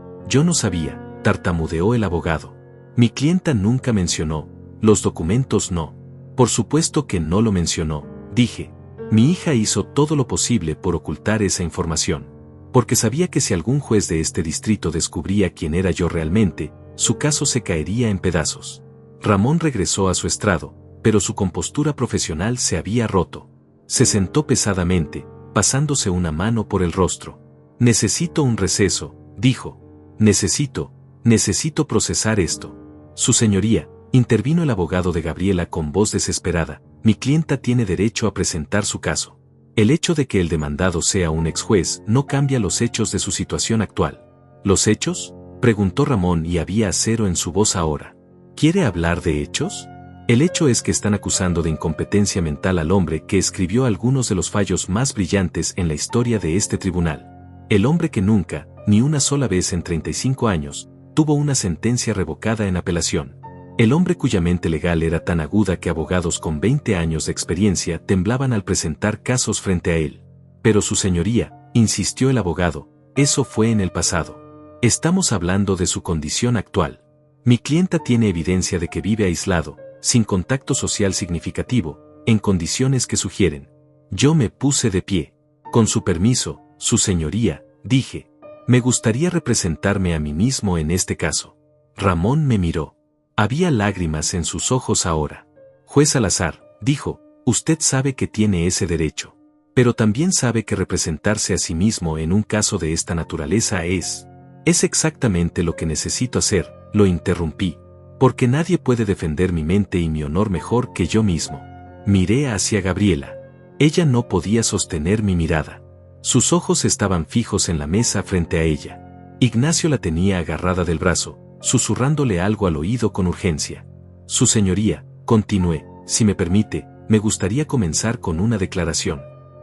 no sabía, tartamudeó el abogado. Mi clienta nunca mencionó, los documentos no. Por supuesto que no lo mencionó, dije. Mi hija hizo todo lo posible por ocultar esa información. Porque sabía que si algún juez de este distrito descubría quién era yo realmente, su caso se caería en pedazos. Ramón regresó a su estrado, pero su compostura profesional se había roto. Se sentó pesadamente, pasándose una mano por el rostro. Necesito un receso, dijo. Necesito procesar esto. Su señoría, intervino el abogado de Gabriela con voz desesperada, mi clienta tiene derecho a presentar su caso. El hecho de que el demandado sea un ex juez no cambia los hechos de su situación actual. ¿Los hechos?, preguntó Ramón y había acero en su voz ahora. ¿Quiere hablar de hechos? El hecho es que están acusando de incompetencia mental al hombre que escribió algunos de los fallos más brillantes en la historia de este tribunal. El hombre que nunca, ni una sola vez en 35 años, tuvo una sentencia revocada en apelación. El hombre cuya mente legal era tan aguda que abogados con 20 años de experiencia temblaban al presentar casos frente a él. Pero su señoría, insistió el abogado, eso fue en el pasado. Estamos hablando de su condición actual. Mi clienta tiene evidencia de que vive aislado, sin contacto social significativo, en condiciones que sugieren. Yo me puse de pie. Con su permiso, su señoría, dije. Me gustaría representarme a mí mismo en este caso. Ramón me miró. Había lágrimas en sus ojos ahora. Juez Salazar, dijo, usted sabe que tiene ese derecho. Pero también sabe que representarse a sí mismo en un caso de esta naturaleza es exactamente lo que necesito hacer, lo interrumpí. Porque nadie puede defender mi mente y mi honor mejor que yo mismo. Miré hacia Gabriela. Ella no podía sostener mi mirada. Sus ojos estaban fijos en la mesa frente a ella. Ignacio la tenía agarrada del brazo, susurrándole algo al oído con urgencia. Su señoría, continué, si me permite, me gustaría comenzar con una declaración.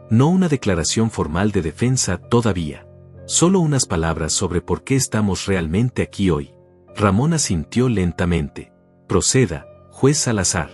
No una declaración formal de defensa todavía. Solo unas palabras sobre por qué estamos realmente aquí hoy. Ramón asintió lentamente. Proceda, juez Salazar.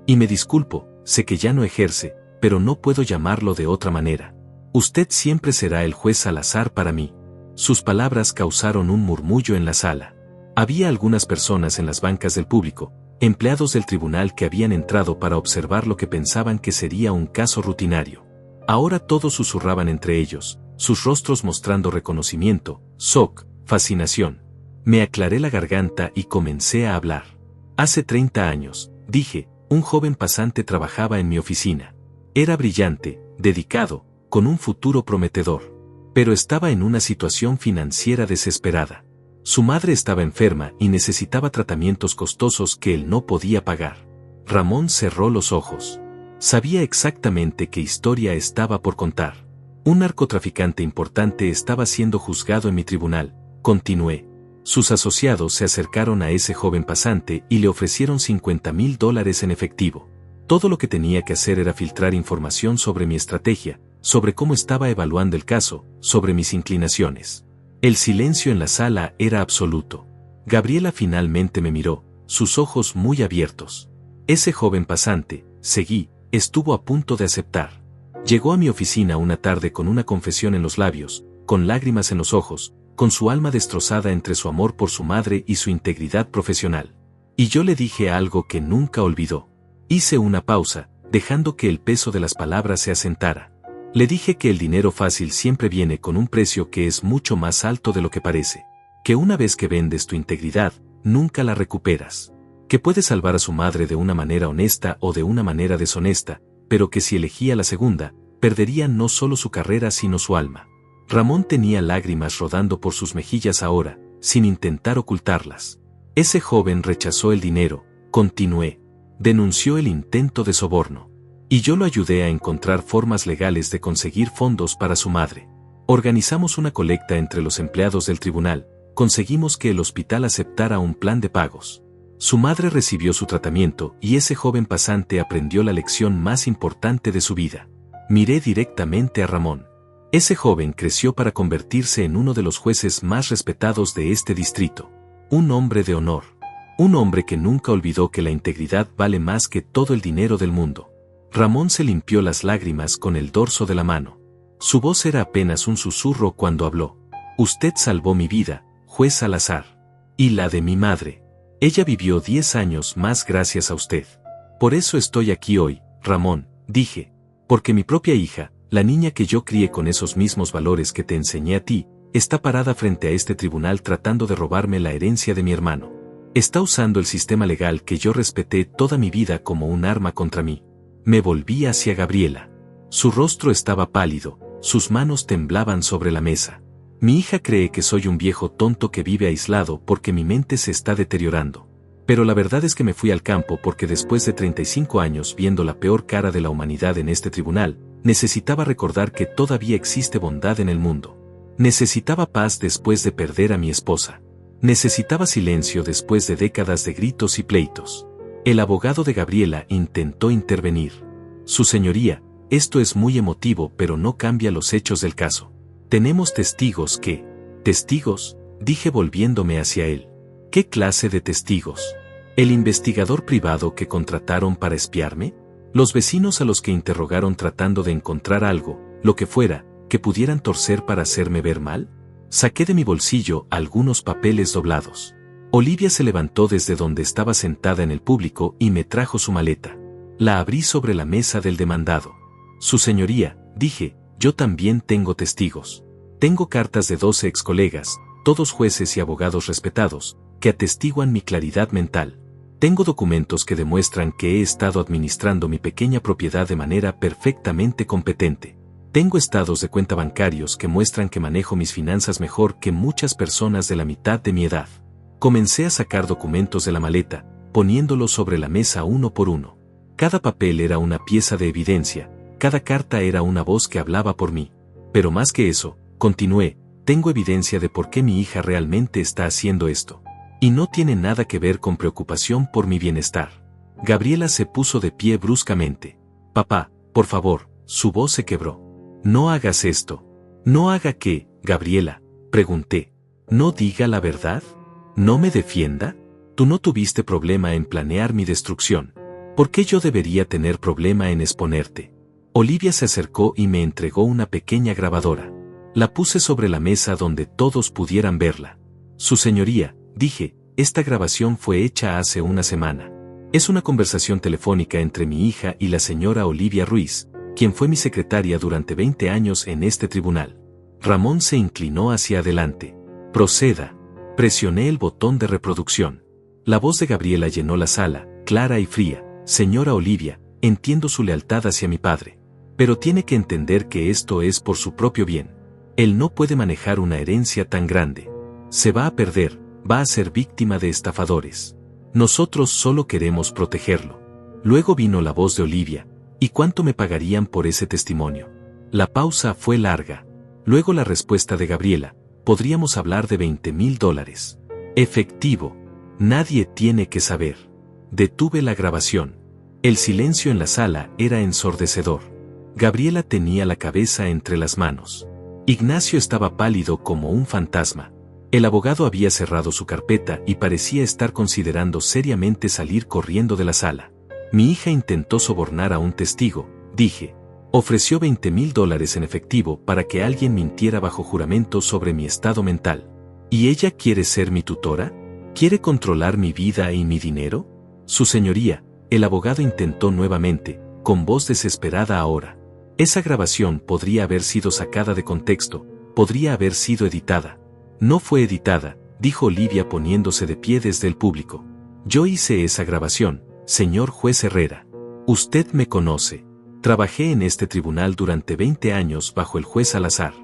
Y me disculpo, sé que ya no ejerce, pero no puedo llamarlo de otra manera. Usted siempre será el juez Salazar para mí. Sus palabras causaron un murmullo en la sala. Había algunas personas en las bancas del público, empleados del tribunal que habían entrado para observar lo que pensaban que sería un caso rutinario. Ahora todos susurraban entre ellos, sus rostros mostrando reconocimiento, shock, fascinación. Me aclaré la garganta y comencé a hablar. Hace 30 años, dije, un joven pasante trabajaba en mi oficina. Era brillante, dedicado, con un futuro prometedor. Pero estaba en una situación financiera desesperada. Su madre estaba enferma y necesitaba tratamientos costosos que él no podía pagar. Ramón cerró los ojos. Sabía exactamente qué historia estaba por contar. Un narcotraficante importante estaba siendo juzgado en mi tribunal, continué. Sus asociados se acercaron a ese joven pasante y le ofrecieron $50,000 en efectivo. Todo lo que tenía que hacer era filtrar información sobre mi estrategia, sobre cómo estaba evaluando el caso, sobre mis inclinaciones. El silencio en la sala era absoluto. Gabriela finalmente me miró, sus ojos muy abiertos. Ese joven pasante, seguí, estuvo a punto de aceptar. Llegó a mi oficina una tarde con una confesión en los labios, con lágrimas en los ojos, con su alma destrozada entre su amor por su madre y su integridad profesional. Y yo le dije algo que nunca olvidó. Hice una pausa, dejando que el peso de las palabras se asentara. Le dije que el dinero fácil siempre viene con un precio que es mucho más alto de lo que parece. Que una vez que vendes tu integridad, nunca la recuperas. Que puedes salvar a su madre de una manera honesta o de una manera deshonesta, pero que si elegía la segunda, perdería no solo su carrera sino su alma. Ramón tenía lágrimas rodando por sus mejillas ahora, sin intentar ocultarlas. Ese joven rechazó el dinero, continué. Denunció el intento de soborno. Y yo lo ayudé a encontrar formas legales de conseguir fondos para su madre. Organizamos una colecta entre los empleados del tribunal, conseguimos que el hospital aceptara un plan de pagos. Su madre recibió su tratamiento y ese joven pasante aprendió la lección más importante de su vida. Miré directamente a Ramón. Ese joven creció para convertirse en uno de los jueces más respetados de este distrito. Un hombre de honor. Un hombre que nunca olvidó que la integridad vale más que todo el dinero del mundo. Ramón se limpió las lágrimas con el dorso de la mano. Su voz era apenas un susurro cuando habló. Usted salvó mi vida, juez Salazar. Y la de mi madre. Ella vivió 10 años más gracias a usted. Por eso estoy aquí hoy, Ramón, dije. Porque mi propia hija, la niña que yo crié con esos mismos valores que te enseñé a ti, está parada frente a este tribunal tratando de robarme la herencia de mi hermano. Está usando el sistema legal que yo respeté toda mi vida como un arma contra mí. Me volví hacia Gabriela. Su rostro estaba pálido, sus manos temblaban sobre la mesa. Mi hija cree que soy un viejo tonto que vive aislado porque mi mente se está deteriorando. Pero la verdad es que me fui al campo porque después de 35 años viendo la peor cara de la humanidad en este tribunal, necesitaba recordar que todavía existe bondad en el mundo. Necesitaba paz después de perder a mi esposa. Necesitaba silencio después de décadas de gritos y pleitos. El abogado de Gabriela intentó intervenir. Su señoría, esto es muy emotivo pero no cambia los hechos del caso. Tenemos testigos que... ¿Testigos? Dije volviéndome hacia él. ¿Qué clase de testigos? ¿El investigador privado que contrataron para espiarme? ¿Los vecinos a los que interrogaron tratando de encontrar algo, lo que fuera, que pudieran torcer para hacerme ver mal? Saqué de mi bolsillo algunos papeles doblados. Olivia se levantó desde donde estaba sentada en el público y me trajo su maleta. La abrí sobre la mesa del demandado. Su señoría, dije, yo también tengo testigos. Tengo cartas de 12 ex colegas, todos jueces y abogados respetados, que atestiguan mi claridad mental. Tengo documentos que demuestran que he estado administrando mi pequeña propiedad de manera perfectamente competente. Tengo estados de cuenta bancarios que muestran que manejo mis finanzas mejor que muchas personas de la mitad de mi edad. Comencé a sacar documentos de la maleta, poniéndolos sobre la mesa uno por uno. Cada papel era una pieza de evidencia, cada carta era una voz que hablaba por mí. Pero más que eso, continué, tengo evidencia de por qué mi hija realmente está haciendo esto. Y no tiene nada que ver con preocupación por mi bienestar. Gabriela se puso de pie bruscamente. Papá, por favor, su voz se quebró. No hagas esto. ¿No haga qué, Gabriela? Pregunté. ¿No diga la verdad? ¿No me defienda? Tú no tuviste problema en planear mi destrucción. ¿Por qué yo debería tener problema en exponerte? Olivia se acercó y me entregó una pequeña grabadora. La puse sobre la mesa donde todos pudieran verla. Su señoría, dije, esta grabación fue hecha hace una semana. Es una conversación telefónica entre mi hija y la señora Olivia Ruiz, quien fue mi secretaria durante 20 años en este tribunal. Ramón se inclinó hacia adelante. Proceda. Presioné el botón de reproducción. La voz de Gabriela llenó la sala, clara y fría. Señora Olivia, entiendo su lealtad hacia mi padre. Pero tiene que entender que esto es por su propio bien. Él no puede manejar una herencia tan grande. Se va a perder, va a ser víctima de estafadores. Nosotros solo queremos protegerlo. Luego vino la voz de Olivia. ¿Y cuánto me pagarían por ese testimonio? La pausa fue larga. Luego la respuesta de Gabriela. Podríamos hablar de $20,000. Efectivo. Nadie tiene que saber. Detuve la grabación. El silencio en la sala era ensordecedor. Gabriela tenía la cabeza entre las manos. Ignacio estaba pálido como un fantasma. El abogado había cerrado su carpeta y parecía estar considerando seriamente salir corriendo de la sala. Mi hija intentó sobornar a un testigo, dije. Ofreció $20,000 en efectivo para que alguien mintiera bajo juramento sobre mi estado mental. ¿Y ella quiere ser mi tutora? ¿Quiere controlar mi vida y mi dinero? Su señoría, el abogado intentó nuevamente, con voz desesperada ahora. Esa grabación podría haber sido sacada de contexto, podría haber sido editada. No fue editada, dijo Olivia poniéndose de pie desde el público. Yo hice esa grabación, señor juez Herrera. Usted me conoce. Trabajé en este tribunal durante 20 años bajo el juez Salazar.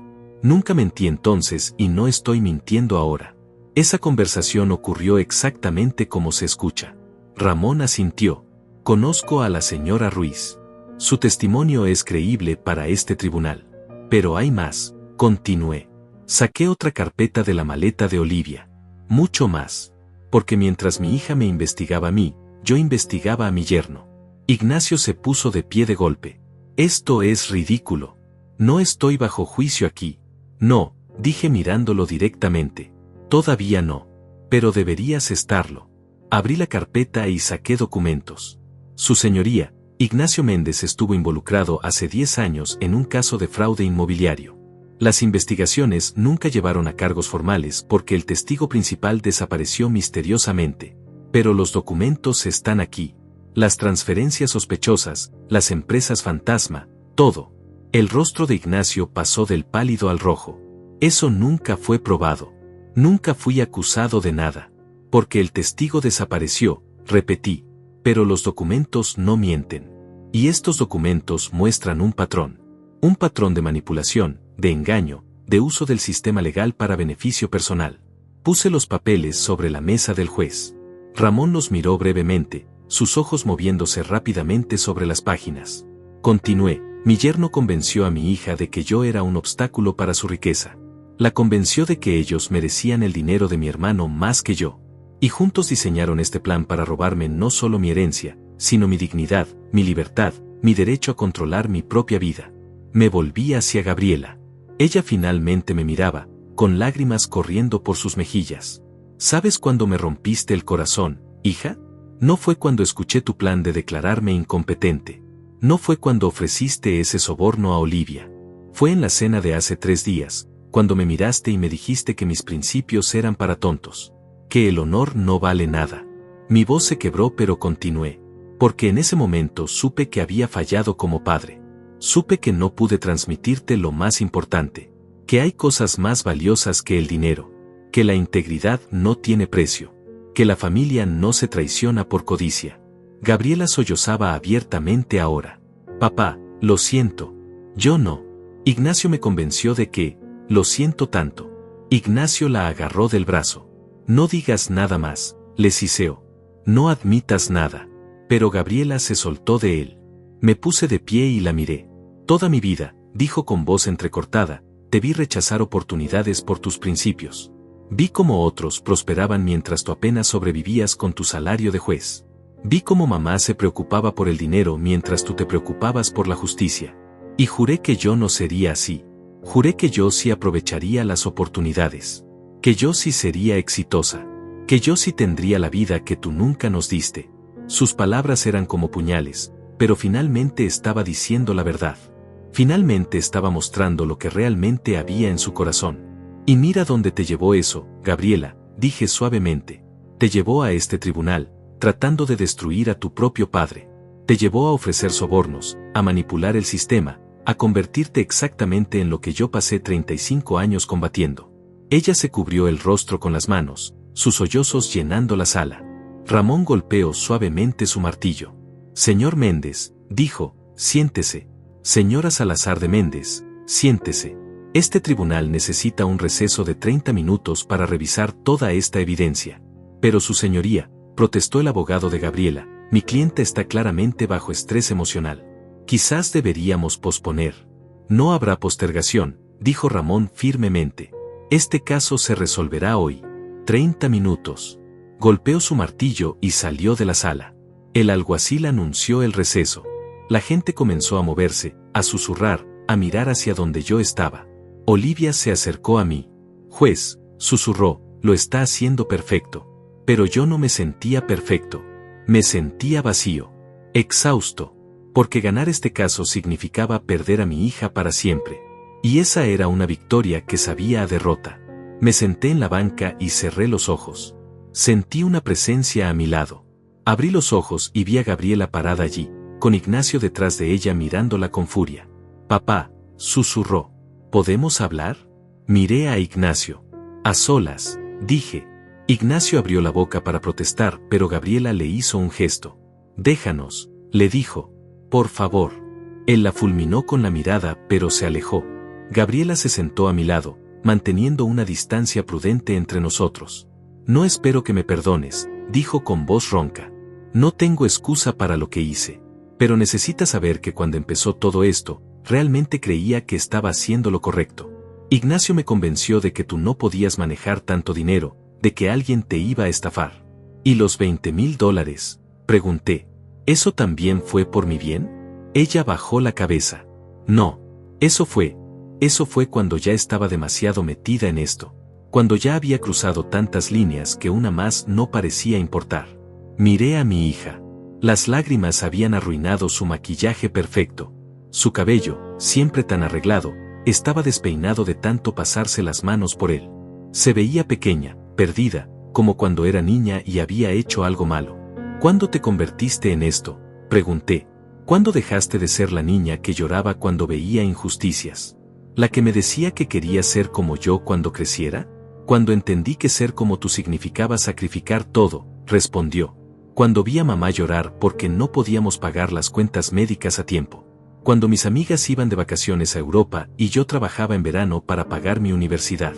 Nunca mentí entonces y no estoy mintiendo ahora. Esa conversación ocurrió exactamente como se escucha. Ramón asintió. Conozco a la señora Ruiz. Su testimonio es creíble para este tribunal. Pero hay más, continué. Saqué otra carpeta de la maleta de Olivia. Mucho más. porque mientras mi hija me investigaba a mí, yo investigaba a mi yerno. Ignacio se puso de pie de golpe. Esto es ridículo. No estoy bajo juicio aquí. No, dije mirándolo directamente. Todavía no. Pero deberías estarlo. Abrí la carpeta y saqué documentos. Su señoría, Ignacio Méndez estuvo involucrado hace 10 años en un caso de fraude inmobiliario. Las investigaciones nunca llevaron a cargos formales porque el testigo principal desapareció misteriosamente. Pero los documentos están aquí. Las transferencias sospechosas, las empresas fantasma, todo. El rostro de Ignacio pasó del pálido al rojo. Eso nunca fue probado. Nunca fui acusado de nada. Porque el testigo desapareció, repetí. Pero los documentos no mienten. Y estos documentos muestran un patrón. Un patrón de manipulación, de engaño, de uso del sistema legal para beneficio personal. Puse los papeles sobre la mesa del juez. Ramón los miró brevemente, sus ojos moviéndose rápidamente sobre las páginas. Continué, mi yerno convenció a mi hija de que yo era un obstáculo para su riqueza. La convenció de que ellos merecían el dinero de mi hermano más que yo. Y juntos diseñaron este plan para robarme no solo mi herencia, sino mi dignidad, mi libertad, mi derecho a controlar mi propia vida. Me volví hacia Gabriela. Ella finalmente me miraba, con lágrimas corriendo por sus mejillas. ¿Sabes cuándo me rompiste el corazón, hija? No fue cuando escuché tu plan de declararme incompetente. No fue cuando ofreciste ese soborno a Olivia. Fue en la cena de hace 3 días, cuando me miraste y me dijiste que mis principios eran para tontos. Que el honor no vale nada. Mi voz se quebró pero continué. Porque en ese momento supe que había fallado como padre. Supe que no pude transmitirte lo más importante. Que hay cosas más valiosas que el dinero. Que la integridad no tiene precio. Que la familia no se traiciona por codicia. Gabriela sollozaba abiertamente ahora. Papá, lo siento. Yo no. Ignacio me convenció de que, lo siento tanto. Ignacio la agarró del brazo. No digas nada más, le siseó. No admitas nada. Pero Gabriela se soltó de él. Me puse de pie y la miré. Toda mi vida, dijo con voz entrecortada, te vi rechazar oportunidades por tus principios. Vi cómo otros prosperaban mientras tú apenas sobrevivías con tu salario de juez. Vi cómo mamá se preocupaba por el dinero mientras tú te preocupabas por la justicia. Y juré que yo no sería así. Juré que yo sí aprovecharía las oportunidades. Que yo sí sería exitosa. Que yo sí tendría la vida que tú nunca nos diste. Sus palabras eran como puñales, pero finalmente estaba diciendo la verdad. Finalmente estaba mostrando lo que realmente había en su corazón. Y mira dónde te llevó eso, Gabriela, dije suavemente. Te llevó a este tribunal, tratando de destruir a tu propio padre. Te llevó a ofrecer sobornos, a manipular el sistema, a convertirte exactamente en lo que yo pasé 35 años combatiendo. Ella se cubrió el rostro con las manos, sus sollozos llenando la sala. Ramón golpeó suavemente su martillo. Señor Méndez, dijo, siéntese. Señora Salazar de Méndez, siéntese. Este tribunal necesita un receso de 30 minutos para revisar toda esta evidencia. Pero su señoría, protestó el abogado de Gabriela, mi cliente está claramente bajo estrés emocional. Quizás deberíamos posponer. No habrá postergación, dijo Ramón firmemente. Este caso se resolverá hoy. 30 minutos. Golpeó su martillo y salió de la sala. El alguacil anunció el receso. La gente comenzó a moverse, a susurrar, a mirar hacia donde yo estaba. Olivia se acercó a mí. Juez, susurró, lo está haciendo perfecto. Pero yo no me sentía perfecto. Me sentía vacío. Exhausto. Porque ganar este caso significaba perder a mi hija para siempre. Y esa era una victoria que sabía a derrota. Me senté en la banca y cerré los ojos. Sentí una presencia a mi lado. Abrí los ojos y vi a Gabriela parada allí, con Ignacio detrás de ella mirándola con furia. Papá, susurró. ¿Podemos hablar? Miré a Ignacio. A solas, dije. Ignacio abrió la boca para protestar, pero Gabriela le hizo un gesto. Déjanos, le dijo. Por favor. Él la fulminó con la mirada, pero se alejó. Gabriela se sentó a mi lado, manteniendo una distancia prudente entre nosotros. No espero que me perdones, dijo con voz ronca. No tengo excusa para lo que hice. Pero necesitas saber que cuando empezó todo esto, realmente creía que estaba haciendo lo correcto. Ignacio me convenció de que tú no podías manejar tanto dinero, de que alguien te iba a estafar. ¿Y los $20,000? Pregunté. ¿Eso también fue por mi bien? Ella bajó la cabeza. No. Eso fue cuando ya estaba demasiado metida en esto. Cuando ya había cruzado tantas líneas que una más no parecía importar. Miré a mi hija. Las lágrimas habían arruinado su maquillaje perfecto. Su cabello, siempre tan arreglado, estaba despeinado de tanto pasarse las manos por él. Se veía pequeña, perdida, como cuando era niña y había hecho algo malo. ¿Cuándo te convertiste en esto?, pregunté. ¿Cuándo dejaste de ser la niña que lloraba cuando veía injusticias? ¿La que me decía que quería ser como yo cuando creciera? Cuando entendí que ser como tú significaba sacrificar todo, respondió. Cuando vi a mamá llorar porque no podíamos pagar las cuentas médicas a tiempo. Cuando mis amigas iban de vacaciones a Europa y yo trabajaba en verano para pagar mi universidad.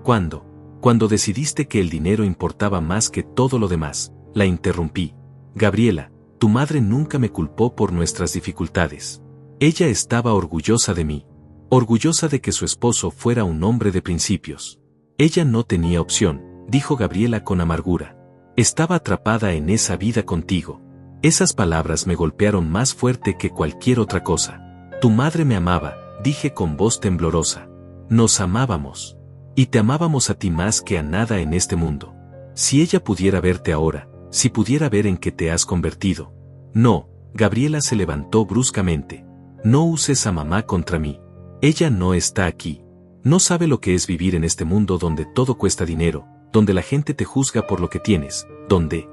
Cuando decidiste que el dinero importaba más que todo lo demás, la interrumpí. Gabriela, tu madre nunca me culpó por nuestras dificultades. Ella estaba orgullosa de mí. Orgullosa de que su esposo fuera un hombre de principios. Ella no tenía opción, dijo Gabriela con amargura. Estaba atrapada en esa vida contigo. Esas palabras me golpearon más fuerte que cualquier otra cosa. Tu madre me amaba, dije con voz temblorosa. Nos amábamos. Y te amábamos a ti más que a nada en este mundo. Si ella pudiera verte ahora, si pudiera ver en qué te has convertido. No, Gabriela se levantó bruscamente. No uses a mamá contra mí. Ella no está aquí. No sabe lo que es vivir en este mundo donde todo cuesta dinero, donde la gente te juzga por lo que tienes, donde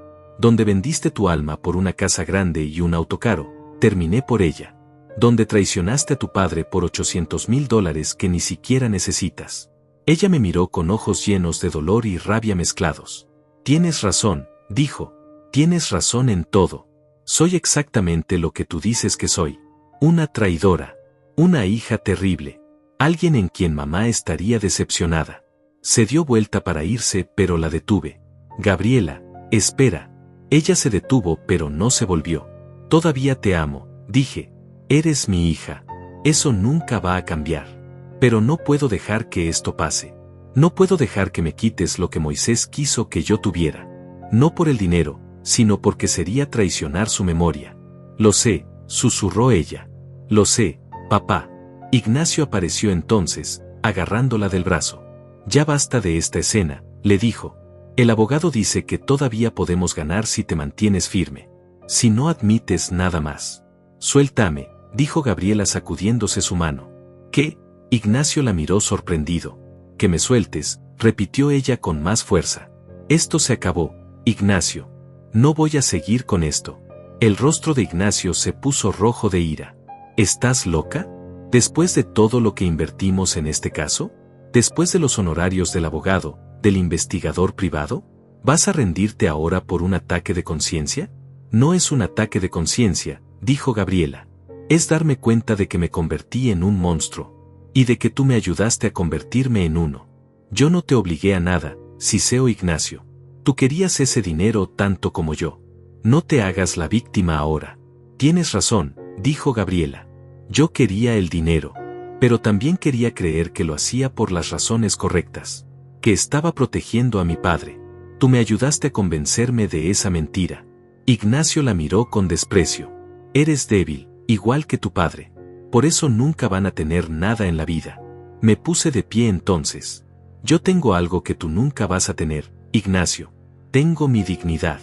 vendiste tu alma por una casa grande y un auto caro, terminé por ella. Donde traicionaste a tu padre por $800,000 que ni siquiera necesitas. Ella me miró con ojos llenos de dolor y rabia mezclados. Tienes razón, dijo. Tienes razón en todo. Soy exactamente lo que tú dices que soy. Una traidora. Una hija terrible. Alguien en quien mamá estaría decepcionada. Se dio vuelta para irse, pero la detuve. Gabriela, espera. Ella se detuvo, pero no se volvió. Todavía te amo, dije. Eres mi hija. Eso nunca va a cambiar. Pero no puedo dejar que esto pase. No puedo dejar que me quites lo que Moisés quiso que yo tuviera. No por el dinero, sino porque sería traicionar su memoria. Lo sé, susurró ella. Lo sé, papá. Ignacio apareció entonces, agarrándola del brazo. Ya basta de esta escena, le dijo. El abogado dice que todavía podemos ganar si te mantienes firme. Si no admites nada más. Suéltame, dijo Gabriela sacudiéndose su mano. ¿Qué? Ignacio la miró sorprendido. Que me sueltes, repitió ella con más fuerza. Esto se acabó, Ignacio. No voy a seguir con esto. El rostro de Ignacio se puso rojo de ira. ¿Estás loca? ¿Después de todo lo que invertimos en este caso? ¿Después de los honorarios del abogado, del investigador privado? ¿Vas a rendirte ahora por un ataque de conciencia? No es un ataque de conciencia, dijo Gabriela. Es darme cuenta de que me convertí en un monstruo. Y de que tú me ayudaste a convertirme en uno. Yo no te obligué a nada, Siseo Ignacio. Tú querías ese dinero tanto como yo. No te hagas la víctima ahora. Tienes razón, dijo Gabriela. Yo quería el dinero. Pero también quería creer que lo hacía por las razones correctas. Que estaba protegiendo a mi padre. Tú me ayudaste a convencerme de esa mentira. Ignacio la miró con desprecio. Eres débil, igual que tu padre. Por eso nunca van a tener nada en la vida. Me puse de pie entonces. Yo tengo algo que tú nunca vas a tener, Ignacio. Tengo mi dignidad.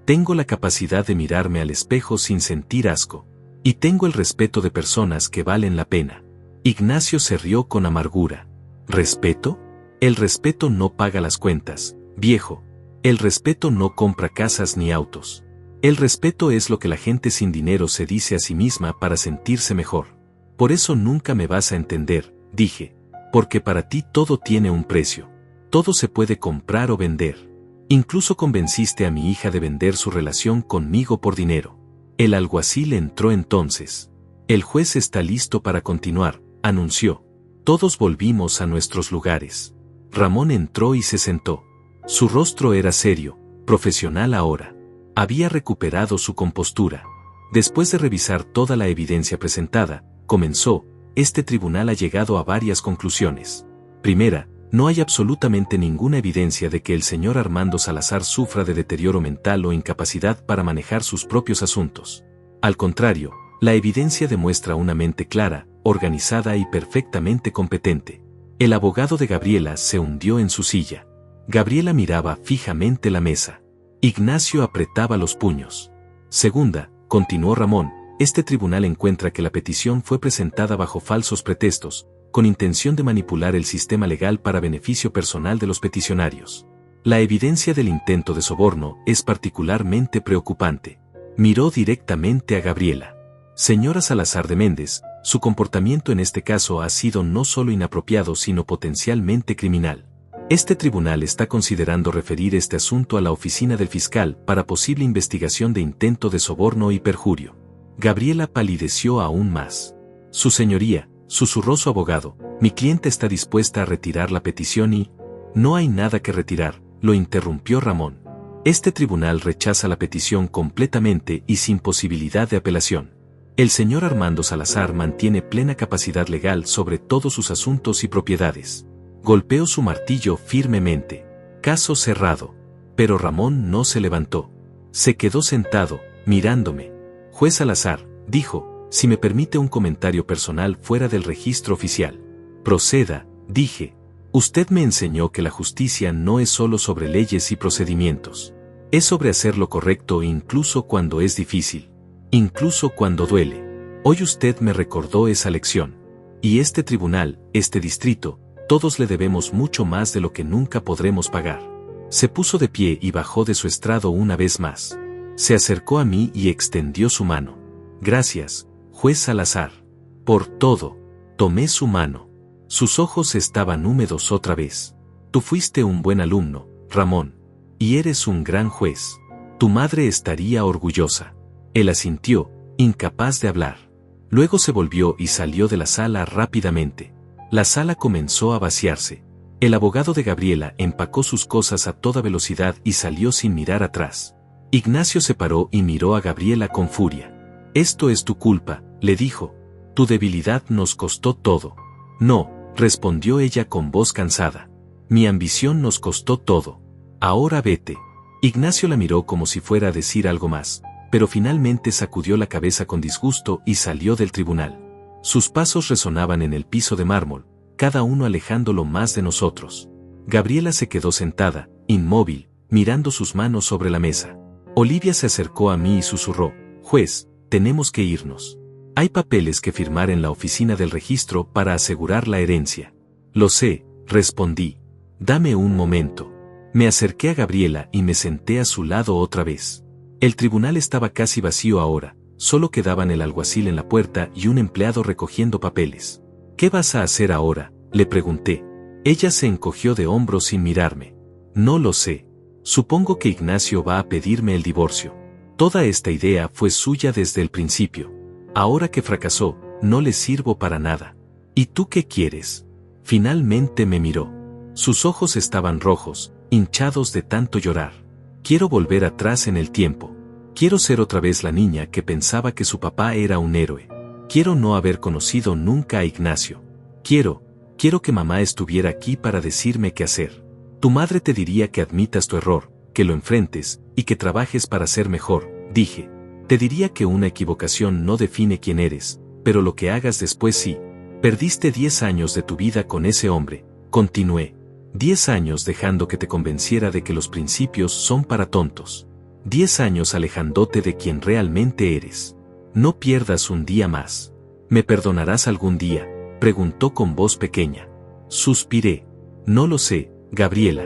Tengo la capacidad de mirarme al espejo sin sentir asco. Y tengo el respeto de personas que valen la pena. Ignacio se rió con amargura. ¿Respeto? El respeto no paga las cuentas, viejo. El respeto no compra casas ni autos. El respeto es lo que la gente sin dinero se dice a sí misma para sentirse mejor. Por eso nunca me vas a entender, dije. Porque para ti todo tiene un precio. Todo se puede comprar o vender. Incluso convenciste a mi hija de vender su relación conmigo por dinero. El alguacil entró entonces. El juez está listo para continuar, anunció. Todos volvimos a nuestros lugares. Ramón entró y se sentó. Su rostro era serio, profesional ahora. Había recuperado su compostura. Después de revisar toda la evidencia presentada, comenzó, este tribunal ha llegado a varias conclusiones. Primera, No hay absolutamente ninguna evidencia de que el señor Armando Salazar sufra de deterioro mental o incapacidad para manejar sus propios asuntos. Al contrario, la evidencia demuestra una mente clara, organizada y perfectamente competente. El abogado de Gabriela se hundió en su silla. Gabriela miraba fijamente la mesa. Ignacio apretaba los puños. Segunda, continuó Ramón, este tribunal encuentra que la petición fue presentada bajo falsos pretextos, con intención de manipular el sistema legal para beneficio personal de los peticionarios. La evidencia del intento de soborno es particularmente preocupante. Miró directamente a Gabriela. Señora Salazar de Méndez, su comportamiento en este caso ha sido no solo inapropiado sino potencialmente criminal. Este tribunal está considerando referir este asunto a la oficina del fiscal para posible investigación de intento de soborno y perjurio. Gabriela palideció aún más. Su señoría, susurró su abogado, mi clienta está dispuesta a retirar la petición y... No hay nada que retirar, lo interrumpió Ramón. Este tribunal rechaza la petición completamente y sin posibilidad de apelación. El señor Armando Salazar mantiene plena capacidad legal sobre todos sus asuntos y propiedades. Golpeó su martillo firmemente. Caso cerrado. Pero Ramón no se levantó. Se quedó sentado, mirándome. Juez Salazar, dijo, si me permite un comentario personal fuera del registro oficial. Proceda, dije. Usted me enseñó que la justicia no es solo sobre leyes y procedimientos. Es sobre hacer lo correcto incluso cuando es difícil. Incluso cuando duele. Hoy usted me recordó esa lección. Y este tribunal, este distrito, todos le debemos mucho más de lo que nunca podremos pagar. Se puso de pie y bajó de su estrado una vez más. Se acercó a mí y extendió su mano. Gracias, juez Salazar. Por todo. Tomé su mano. Sus ojos estaban húmedos otra vez. Tú fuiste un buen alumno, Ramón. Y eres un gran juez. Tu madre estaría orgullosa. Él asintió, incapaz de hablar. Luego se volvió y salió de la sala rápidamente. La sala comenzó a vaciarse. El abogado de Gabriela empacó sus cosas a toda velocidad y salió sin mirar atrás. Ignacio se paró y miró a Gabriela con furia. Esto es tu culpa, le dijo. Tu debilidad nos costó todo. No, respondió ella con voz cansada. Mi ambición nos costó todo. Ahora vete. Ignacio la miró como si fuera a decir algo más, pero finalmente sacudió la cabeza con disgusto y salió del tribunal. Sus pasos resonaban en el piso de mármol, cada uno alejándolo más de nosotros. Gabriela se quedó sentada, inmóvil, mirando sus manos sobre la mesa. Olivia se acercó a mí y susurró, juez, tenemos que irnos. Hay papeles que firmar en la oficina del registro para asegurar la herencia. Lo sé, respondí. Dame un momento. Me acerqué a Gabriela y me senté a su lado otra vez. El tribunal estaba casi vacío ahora, solo quedaban el alguacil en la puerta y un empleado recogiendo papeles. ¿Qué vas a hacer ahora?, le pregunté. Ella se encogió de hombros sin mirarme. No lo sé. Supongo que Ignacio va a pedirme el divorcio. Toda esta idea fue suya desde el principio. Ahora que fracasó, no le sirvo para nada. ¿Y tú qué quieres? Finalmente me miró. Sus ojos estaban rojos, hinchados de tanto llorar. Quiero volver atrás en el tiempo. Quiero ser otra vez la niña que pensaba que su papá era un héroe. Quiero no haber conocido nunca a Ignacio. Quiero que mamá estuviera aquí para decirme qué hacer. Tu madre te diría que admitas tu error, que lo enfrentes, y que trabajes para ser mejor, dije. Te diría que una equivocación no define quién eres, pero lo que hagas después sí. Perdiste 10 años de tu vida con ese hombre, continué. 10 años dejando que te convenciera de que los principios son para tontos. 10 años alejándote de quien realmente eres. No pierdas un día más. ¿Me perdonarás algún día?, preguntó con voz pequeña. Suspiré. No lo sé, Gabriela.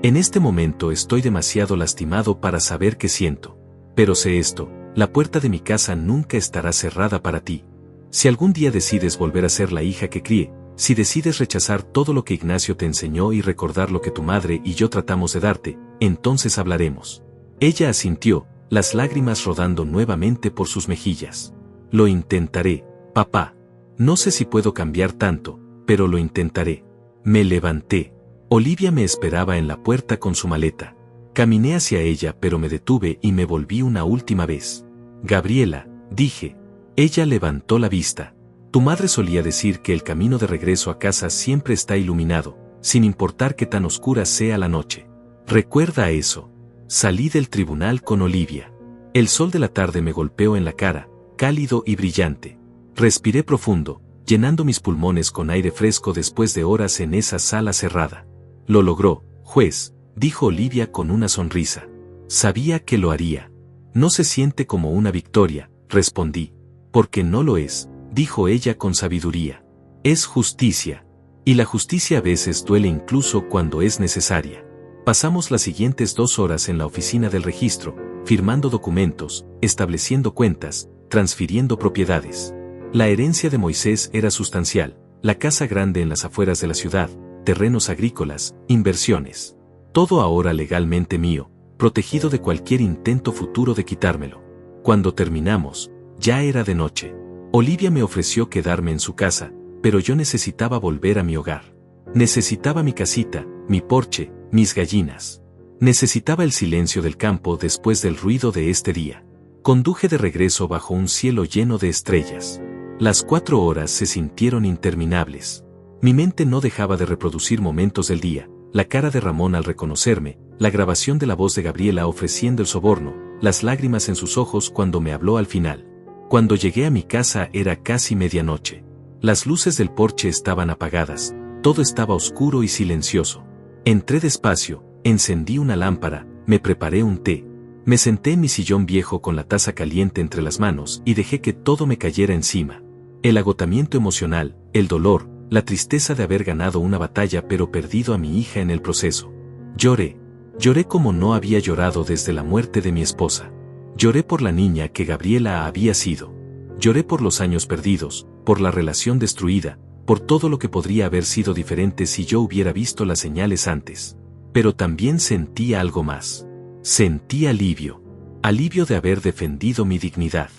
En este momento estoy demasiado lastimado para saber qué siento. Pero sé esto, la puerta de mi casa nunca estará cerrada para ti. Si algún día decides volver a ser la hija que crié, si decides rechazar todo lo que Ignacio te enseñó y recordar lo que tu madre y yo tratamos de darte, entonces hablaremos. Ella asintió, las lágrimas rodando nuevamente por sus mejillas. Lo intentaré, papá. No sé si puedo cambiar tanto, pero lo intentaré. Me levanté. Olivia me esperaba en la puerta con su maleta. Caminé hacia ella pero me detuve y me volví una última vez. Gabriela, dije. Ella levantó la vista. Tu madre solía decir que el camino de regreso a casa siempre está iluminado, sin importar qué tan oscura sea la noche. Recuerda eso. Salí del tribunal con Olivia. El sol de la tarde me golpeó en la cara, cálido y brillante. Respiré profundo, llenando mis pulmones con aire fresco después de horas en esa sala cerrada. Lo logró, juez, dijo Olivia con una sonrisa. Sabía que lo haría. No se siente como una victoria, respondí. Porque no lo es, dijo ella con sabiduría. Es justicia. Y la justicia a veces duele incluso cuando es necesaria. Pasamos las siguientes 2 horas en la oficina del registro, firmando documentos, estableciendo cuentas, transfiriendo propiedades. La herencia de Moisés era sustancial, la casa grande en las afueras de la ciudad, terrenos agrícolas, inversiones. Todo ahora legalmente mío, protegido de cualquier intento futuro de quitármelo. Cuando terminamos, ya era de noche. Olivia me ofreció quedarme en su casa, pero yo necesitaba volver a mi hogar. Necesitaba mi casita, mi porche, mis gallinas. Necesitaba el silencio del campo después del ruido de este día. Conduje de regreso bajo un cielo lleno de estrellas. Las 4 horas se sintieron interminables. Mi mente no dejaba de reproducir momentos del día, la cara de Ramón al reconocerme, la grabación de la voz de Gabriela ofreciendo el soborno, las lágrimas en sus ojos cuando me habló al final. Cuando llegué a mi casa era casi medianoche. Las luces del porche estaban apagadas, todo estaba oscuro y silencioso. Entré despacio, encendí una lámpara, me preparé un té. Me senté en mi sillón viejo con la taza caliente entre las manos y dejé que todo me cayera encima. El agotamiento emocional, el dolor, la tristeza de haber ganado una batalla pero perdido a mi hija en el proceso. Lloré. Lloré como no había llorado desde la muerte de mi esposa. Lloré por la niña que Gabriela había sido. Lloré por los años perdidos, por la relación destruida, por todo lo que podría haber sido diferente si yo hubiera visto las señales antes. Pero también sentí algo más. Sentí alivio. Alivio de haber defendido mi dignidad.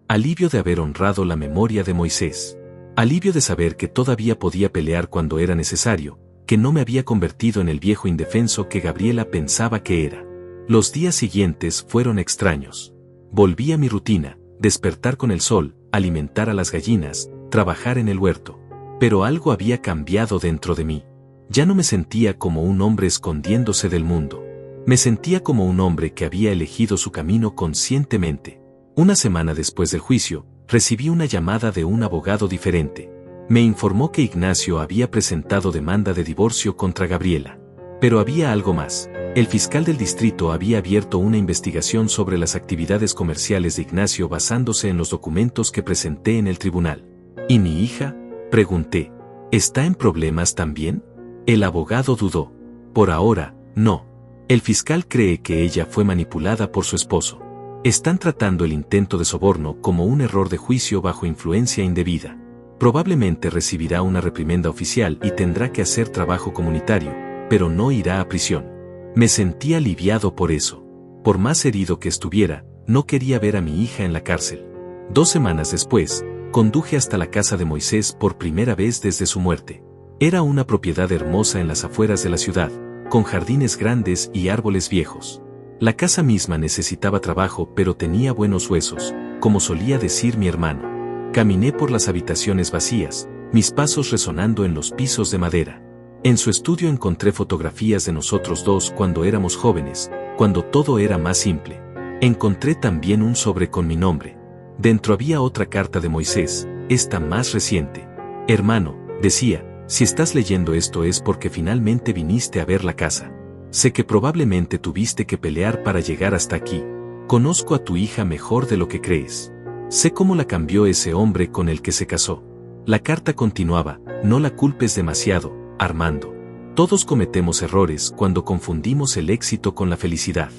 Alivio de haber honrado la memoria de Moisés. Alivio de saber que todavía podía pelear cuando era necesario, que no me había convertido en el viejo indefenso que Gabriela pensaba que era. Los días siguientes fueron extraños. Volví a mi rutina, despertar con el sol, alimentar a las gallinas, trabajar en el huerto. Pero algo había cambiado dentro de mí. Ya no me sentía como un hombre escondiéndose del mundo. Me sentía como un hombre que había elegido su camino conscientemente. Una semana después del juicio, recibí una llamada de un abogado diferente. Me informó que Ignacio había presentado demanda de divorcio contra Gabriela. Pero había algo más. El fiscal del distrito había abierto una investigación sobre las actividades comerciales de Ignacio basándose en los documentos que presenté en el tribunal. ¿Y mi hija?, pregunté. ¿Está en problemas también? El abogado dudó. Por ahora, no. El fiscal cree que ella fue manipulada por su esposo. Están tratando el intento de soborno como un error de juicio bajo influencia indebida. Probablemente recibirá una reprimenda oficial y tendrá que hacer trabajo comunitario, pero no irá a prisión. Me sentí aliviado por eso. Por más herido que estuviera, no quería ver a mi hija en la cárcel. 2 semanas después, conduje hasta la casa de Moisés por primera vez desde su muerte. Era una propiedad hermosa en las afueras de la ciudad, con jardines grandes y árboles viejos. La casa misma necesitaba trabajo pero tenía buenos huesos, como solía decir mi hermano. Caminé por las habitaciones vacías, mis pasos resonando en los pisos de madera. En su estudio encontré fotografías de nosotros dos cuando éramos jóvenes, cuando todo era más simple. Encontré también un sobre con mi nombre. Dentro había otra carta de Moisés, esta más reciente. Hermano, decía, si estás leyendo esto es porque finalmente viniste a ver la casa. Sé que probablemente tuviste que pelear para llegar hasta aquí. Conozco a tu hija mejor de lo que crees. Sé cómo la cambió ese hombre con el que se casó. La carta continuaba, no la culpes demasiado, Armando. Todos cometemos errores cuando confundimos el éxito con la felicidad.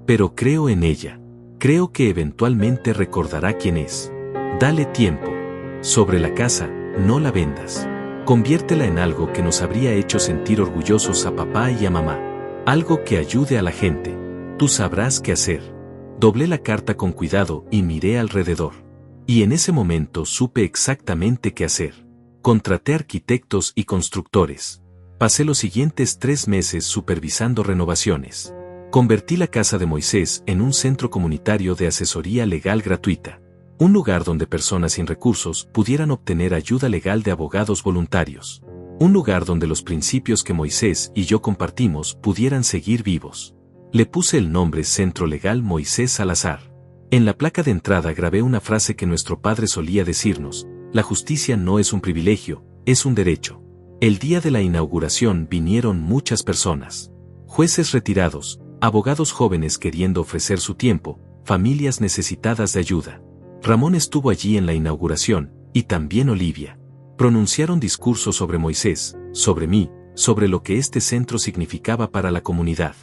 Pero creo en ella. Creo que eventualmente recordará quién es. Dale tiempo. Sobre la casa, no la vendas. Conviértela en algo que nos habría hecho sentir orgullosos a papá y a mamá. Algo que ayude a la gente. Tú sabrás qué hacer. Doblé la carta con cuidado y miré alrededor. Y en ese momento supe exactamente qué hacer. Contraté arquitectos y constructores. Pasé los siguientes 3 meses supervisando renovaciones. Convertí la casa de Moisés en un centro comunitario de asesoría legal gratuita. Un lugar donde personas sin recursos pudieran obtener ayuda legal de abogados voluntarios. Un lugar donde los principios que Moisés y yo compartimos pudieran seguir vivos. Le puse el nombre Centro Legal Moisés Salazar. En la placa de entrada grabé una frase que nuestro padre solía decirnos: la justicia no es un privilegio, es un derecho. El día de la inauguración vinieron muchas personas. Jueces retirados, abogados jóvenes queriendo ofrecer su tiempo, familias necesitadas de ayuda. Ramón estuvo allí en la inauguración, y también Olivia. Pronunciaron discursos sobre Moisés, sobre mí, sobre lo que este centro significaba para la comunidad.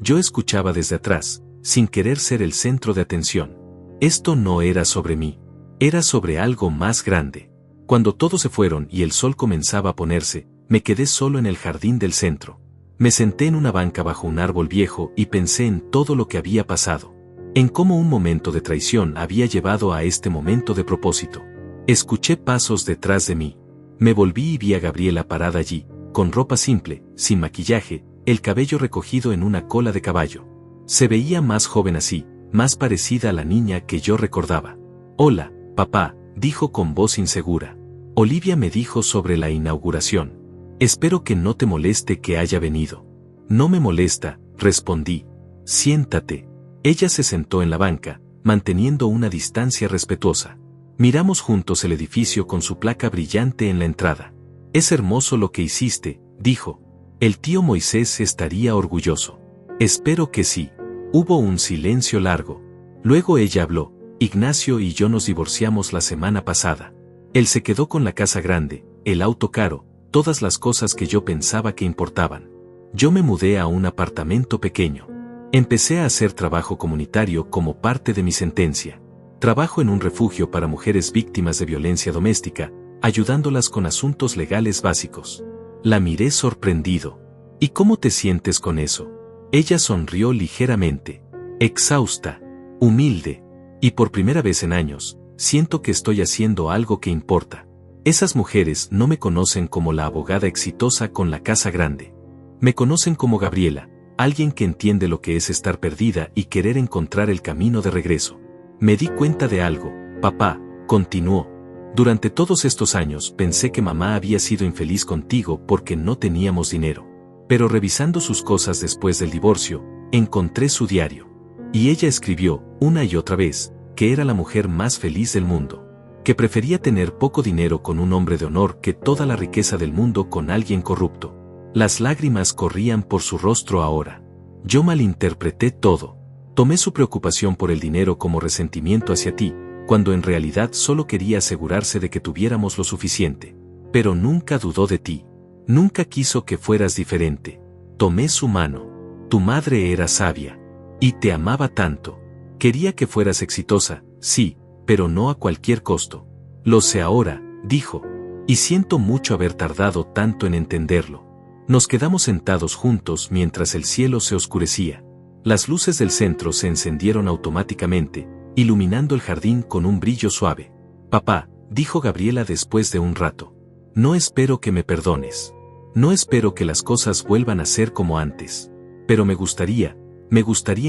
Yo escuchaba desde atrás, sin querer ser el centro de atención. Esto no era sobre mí. Era sobre algo más grande. Cuando todos se fueron y el sol comenzaba a ponerse, me quedé solo en el jardín del centro. Me senté en una banca bajo un árbol viejo y pensé en todo lo que había pasado. En cómo un momento de traición había llevado a este momento de propósito. Escuché pasos detrás de mí. Me volví y vi a Gabriela parada allí, con ropa simple, sin maquillaje, el cabello recogido en una cola de caballo. Se veía más joven así, más parecida a la niña que yo recordaba. «Hola, papá», dijo con voz insegura. Olivia me dijo sobre la inauguración. «Espero que no te moleste que haya venido». «No me molesta», respondí. «Siéntate». Ella se sentó en la banca, manteniendo una distancia respetuosa. Miramos juntos el edificio con su placa brillante en la entrada. «Es hermoso lo que hiciste», dijo. «El tío Moisés estaría orgulloso». «Espero que sí». Hubo un silencio largo. Luego ella habló. «Ignacio y yo nos divorciamos la semana pasada. Él se quedó con la casa grande, el auto caro, todas las cosas que yo pensaba que importaban. Yo me mudé a un apartamento pequeño. Empecé a hacer trabajo comunitario como parte de mi sentencia. Trabajo en un refugio para mujeres víctimas de violencia doméstica, ayudándolas con asuntos legales básicos». La miré sorprendido. «¿Y cómo te sientes con eso?». Ella sonrió ligeramente. «Exhausta, humilde, y por primera vez en años, siento que estoy haciendo algo que importa. Esas mujeres no me conocen como la abogada exitosa con la casa grande. Me conocen como Gabriela, alguien que entiende lo que es estar perdida y querer encontrar el camino de regreso». «Me di cuenta de algo, papá», continuó. «Durante todos estos años pensé que mamá había sido infeliz contigo porque no teníamos dinero. Pero revisando sus cosas después del divorcio, encontré su diario. Y ella escribió, una y otra vez, que era la mujer más feliz del mundo. Que prefería tener poco dinero con un hombre de honor que toda la riqueza del mundo con alguien corrupto». Las lágrimas corrían por su rostro ahora. Yo malinterpreté todo. Tomé su preocupación por el dinero como resentimiento hacia ti, cuando en realidad solo quería asegurarse de que tuviéramos lo suficiente. Pero nunca dudó de ti. Nunca quiso que fueras diferente. Tomé su mano. Tu madre era sabia. Y te amaba tanto. Quería que fueras exitosa, sí, pero no a cualquier costo. Lo sé ahora, dijo. Y siento mucho haber tardado tanto en entenderlo. Nos quedamos sentados juntos mientras el cielo se oscurecía. Las luces del centro se encendieron automáticamente, iluminando el jardín con un brillo suave. «Papá», dijo Gabriela después de un rato. «No espero que me perdones. No espero que las cosas vuelvan a ser como antes. Pero me gustaría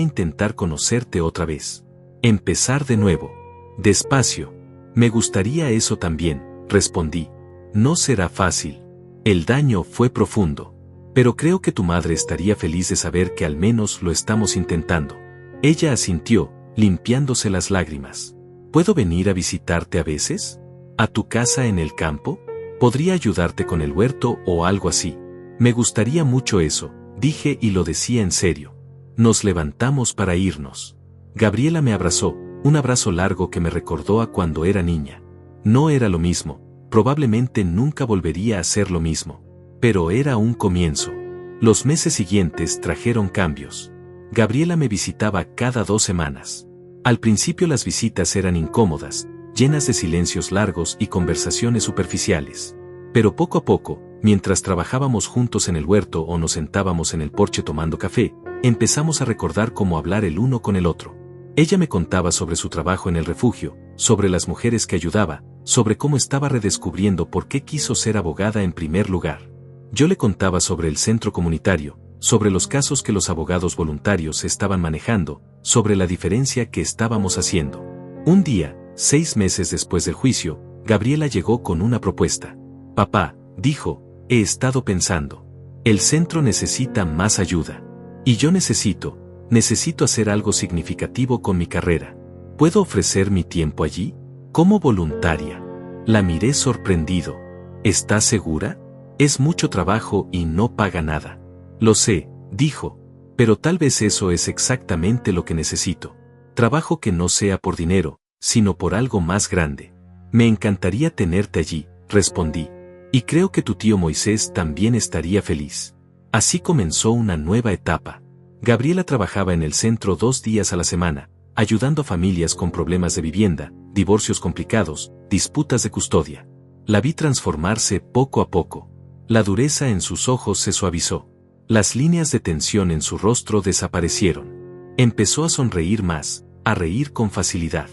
intentar conocerte otra vez. Empezar de nuevo. Despacio». «Me gustaría eso también», respondí. «No será fácil. El daño fue profundo. Pero creo que tu madre estaría feliz de saber que al menos lo estamos intentando». Ella asintió, limpiándose las lágrimas. «¿Puedo venir a visitarte a veces? ¿A tu casa en el campo? Podría ayudarte con el huerto o algo así». «Me gustaría mucho eso», dije y lo decía en serio. Nos levantamos para irnos. Gabriela me abrazó, un abrazo largo que me recordó a cuando era niña. No era lo mismo, probablemente nunca volvería a ser lo mismo. Pero era un comienzo. Los meses siguientes trajeron cambios. Gabriela me visitaba cada 2 semanas. Al principio las visitas eran incómodas, llenas de silencios largos y conversaciones superficiales. Pero poco a poco, mientras trabajábamos juntos en el huerto o nos sentábamos en el porche tomando café, empezamos a recordar cómo hablar el uno con el otro. Ella me contaba sobre su trabajo en el refugio, sobre las mujeres que ayudaba, sobre cómo estaba redescubriendo por qué quiso ser abogada en primer lugar. Yo le contaba sobre el centro comunitario, sobre los casos que los abogados voluntarios estaban manejando, sobre la diferencia que estábamos haciendo. Un día, 6 meses después del juicio, Gabriela llegó con una propuesta. «Papá», dijo, he estado pensando. El centro necesita más ayuda. Y yo necesito hacer algo significativo con mi carrera. ¿Puedo ofrecer mi tiempo allí? Como voluntaria. La miré sorprendido. ¿Estás segura? Es mucho trabajo y no paga nada. Lo sé, dijo, pero tal vez eso es exactamente lo que necesito. Trabajo que no sea por dinero, sino por algo más grande. Me encantaría tenerte allí, respondí. Y creo que tu tío Moisés también estaría feliz. Así comenzó una nueva etapa. Gabriela trabajaba en el centro 2 días a la semana, ayudando a familias con problemas de vivienda, divorcios complicados, disputas de custodia. La vi transformarse poco a poco. La dureza en sus ojos se suavizó. Las líneas de tensión en su rostro desaparecieron. Empezó a sonreír más, a reír con facilidad.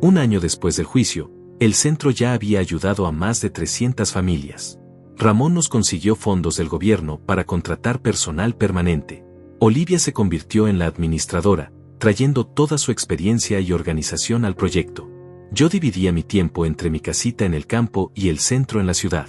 1 año después del juicio, el centro ya había ayudado a más de 300 familias. Ramón nos consiguió fondos del gobierno para contratar personal permanente. Olivia se convirtió en la administradora, trayendo toda su experiencia y organización al proyecto. Yo dividía mi tiempo entre mi casita en el campo y el centro en la ciudad.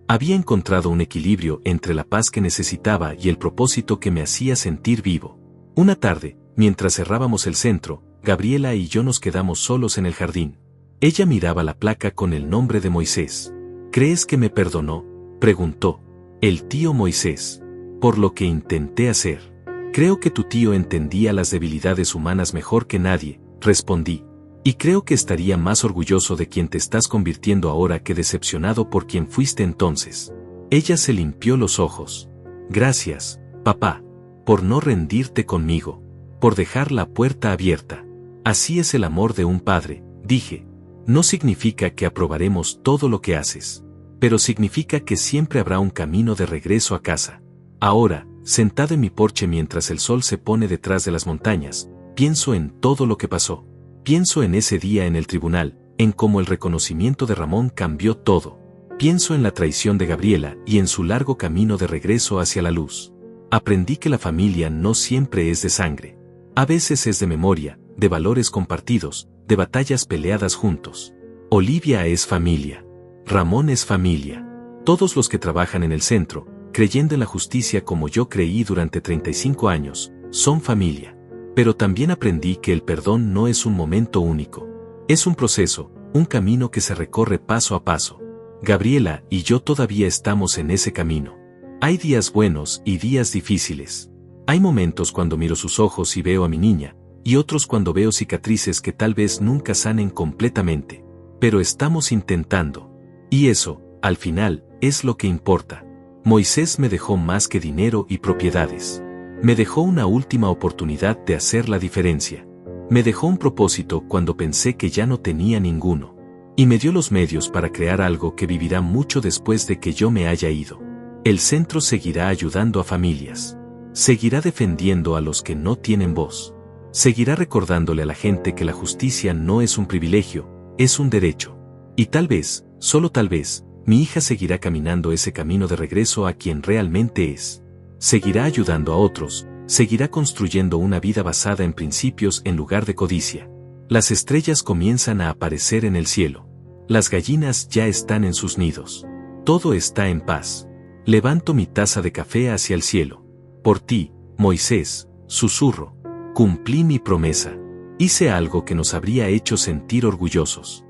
Había encontrado un equilibrio entre la paz que necesitaba y el propósito que me hacía sentir vivo. Una tarde, mientras cerrábamos el centro, Gabriela y yo nos quedamos solos en el jardín. Ella miraba la placa con el nombre de Moisés. ¿Crees que me perdonó?, preguntó. El tío Moisés. Por lo que intenté hacer. Creo que tu tío entendía las debilidades humanas mejor que nadie, respondí. Y creo que estaría más orgulloso de quien te estás convirtiendo ahora que decepcionado por quien fuiste entonces. Ella se limpió los ojos. Gracias, papá, por no rendirte conmigo, por dejar la puerta abierta. Así es el amor de un padre, dije. No significa que aprobaremos todo lo que haces, pero significa que siempre habrá un camino de regreso a casa. Ahora, sentado en mi porche mientras el sol se pone detrás de las montañas, pienso en todo lo que pasó. Pienso en ese día en el tribunal, en cómo el reconocimiento de Ramón cambió todo. Pienso en la traición de Gabriela y en su largo camino de regreso hacia la luz. Aprendí que la familia no siempre es de sangre. A veces es de memoria, de valores compartidos, de batallas peleadas juntos. Olivia es familia. Ramón es familia. Todos los que trabajan en el centro, creyendo en la justicia como yo creí durante 35 años, son familia. Pero también aprendí que el perdón no es un momento único. Es un proceso, un camino que se recorre paso a paso. Gabriela y yo todavía estamos en ese camino. Hay días buenos y días difíciles. Hay momentos cuando miro sus ojos y veo a mi niña, y otros cuando veo cicatrices que tal vez nunca sanen completamente. Pero estamos intentando. Y eso, al final, es lo que importa. Moisés me dejó más que dinero y propiedades. Me dejó una última oportunidad de hacer la diferencia. Me dejó un propósito cuando pensé que ya no tenía ninguno. Y me dio los medios para crear algo que vivirá mucho después de que yo me haya ido. El centro seguirá ayudando a familias. Seguirá defendiendo a los que no tienen voz. Seguirá recordándole a la gente que la justicia no es un privilegio, es un derecho. Y tal vez, solo tal vez, mi hija seguirá caminando ese camino de regreso a quien realmente es. Seguirá ayudando a otros, seguirá construyendo una vida basada en principios en lugar de codicia. Las estrellas comienzan a aparecer en el cielo. Las gallinas ya están en sus nidos. Todo está en paz. Levanto mi taza de café hacia el cielo. Por ti, Moisés, susurro. Cumplí mi promesa. Hice algo que nos habría hecho sentir orgullosos.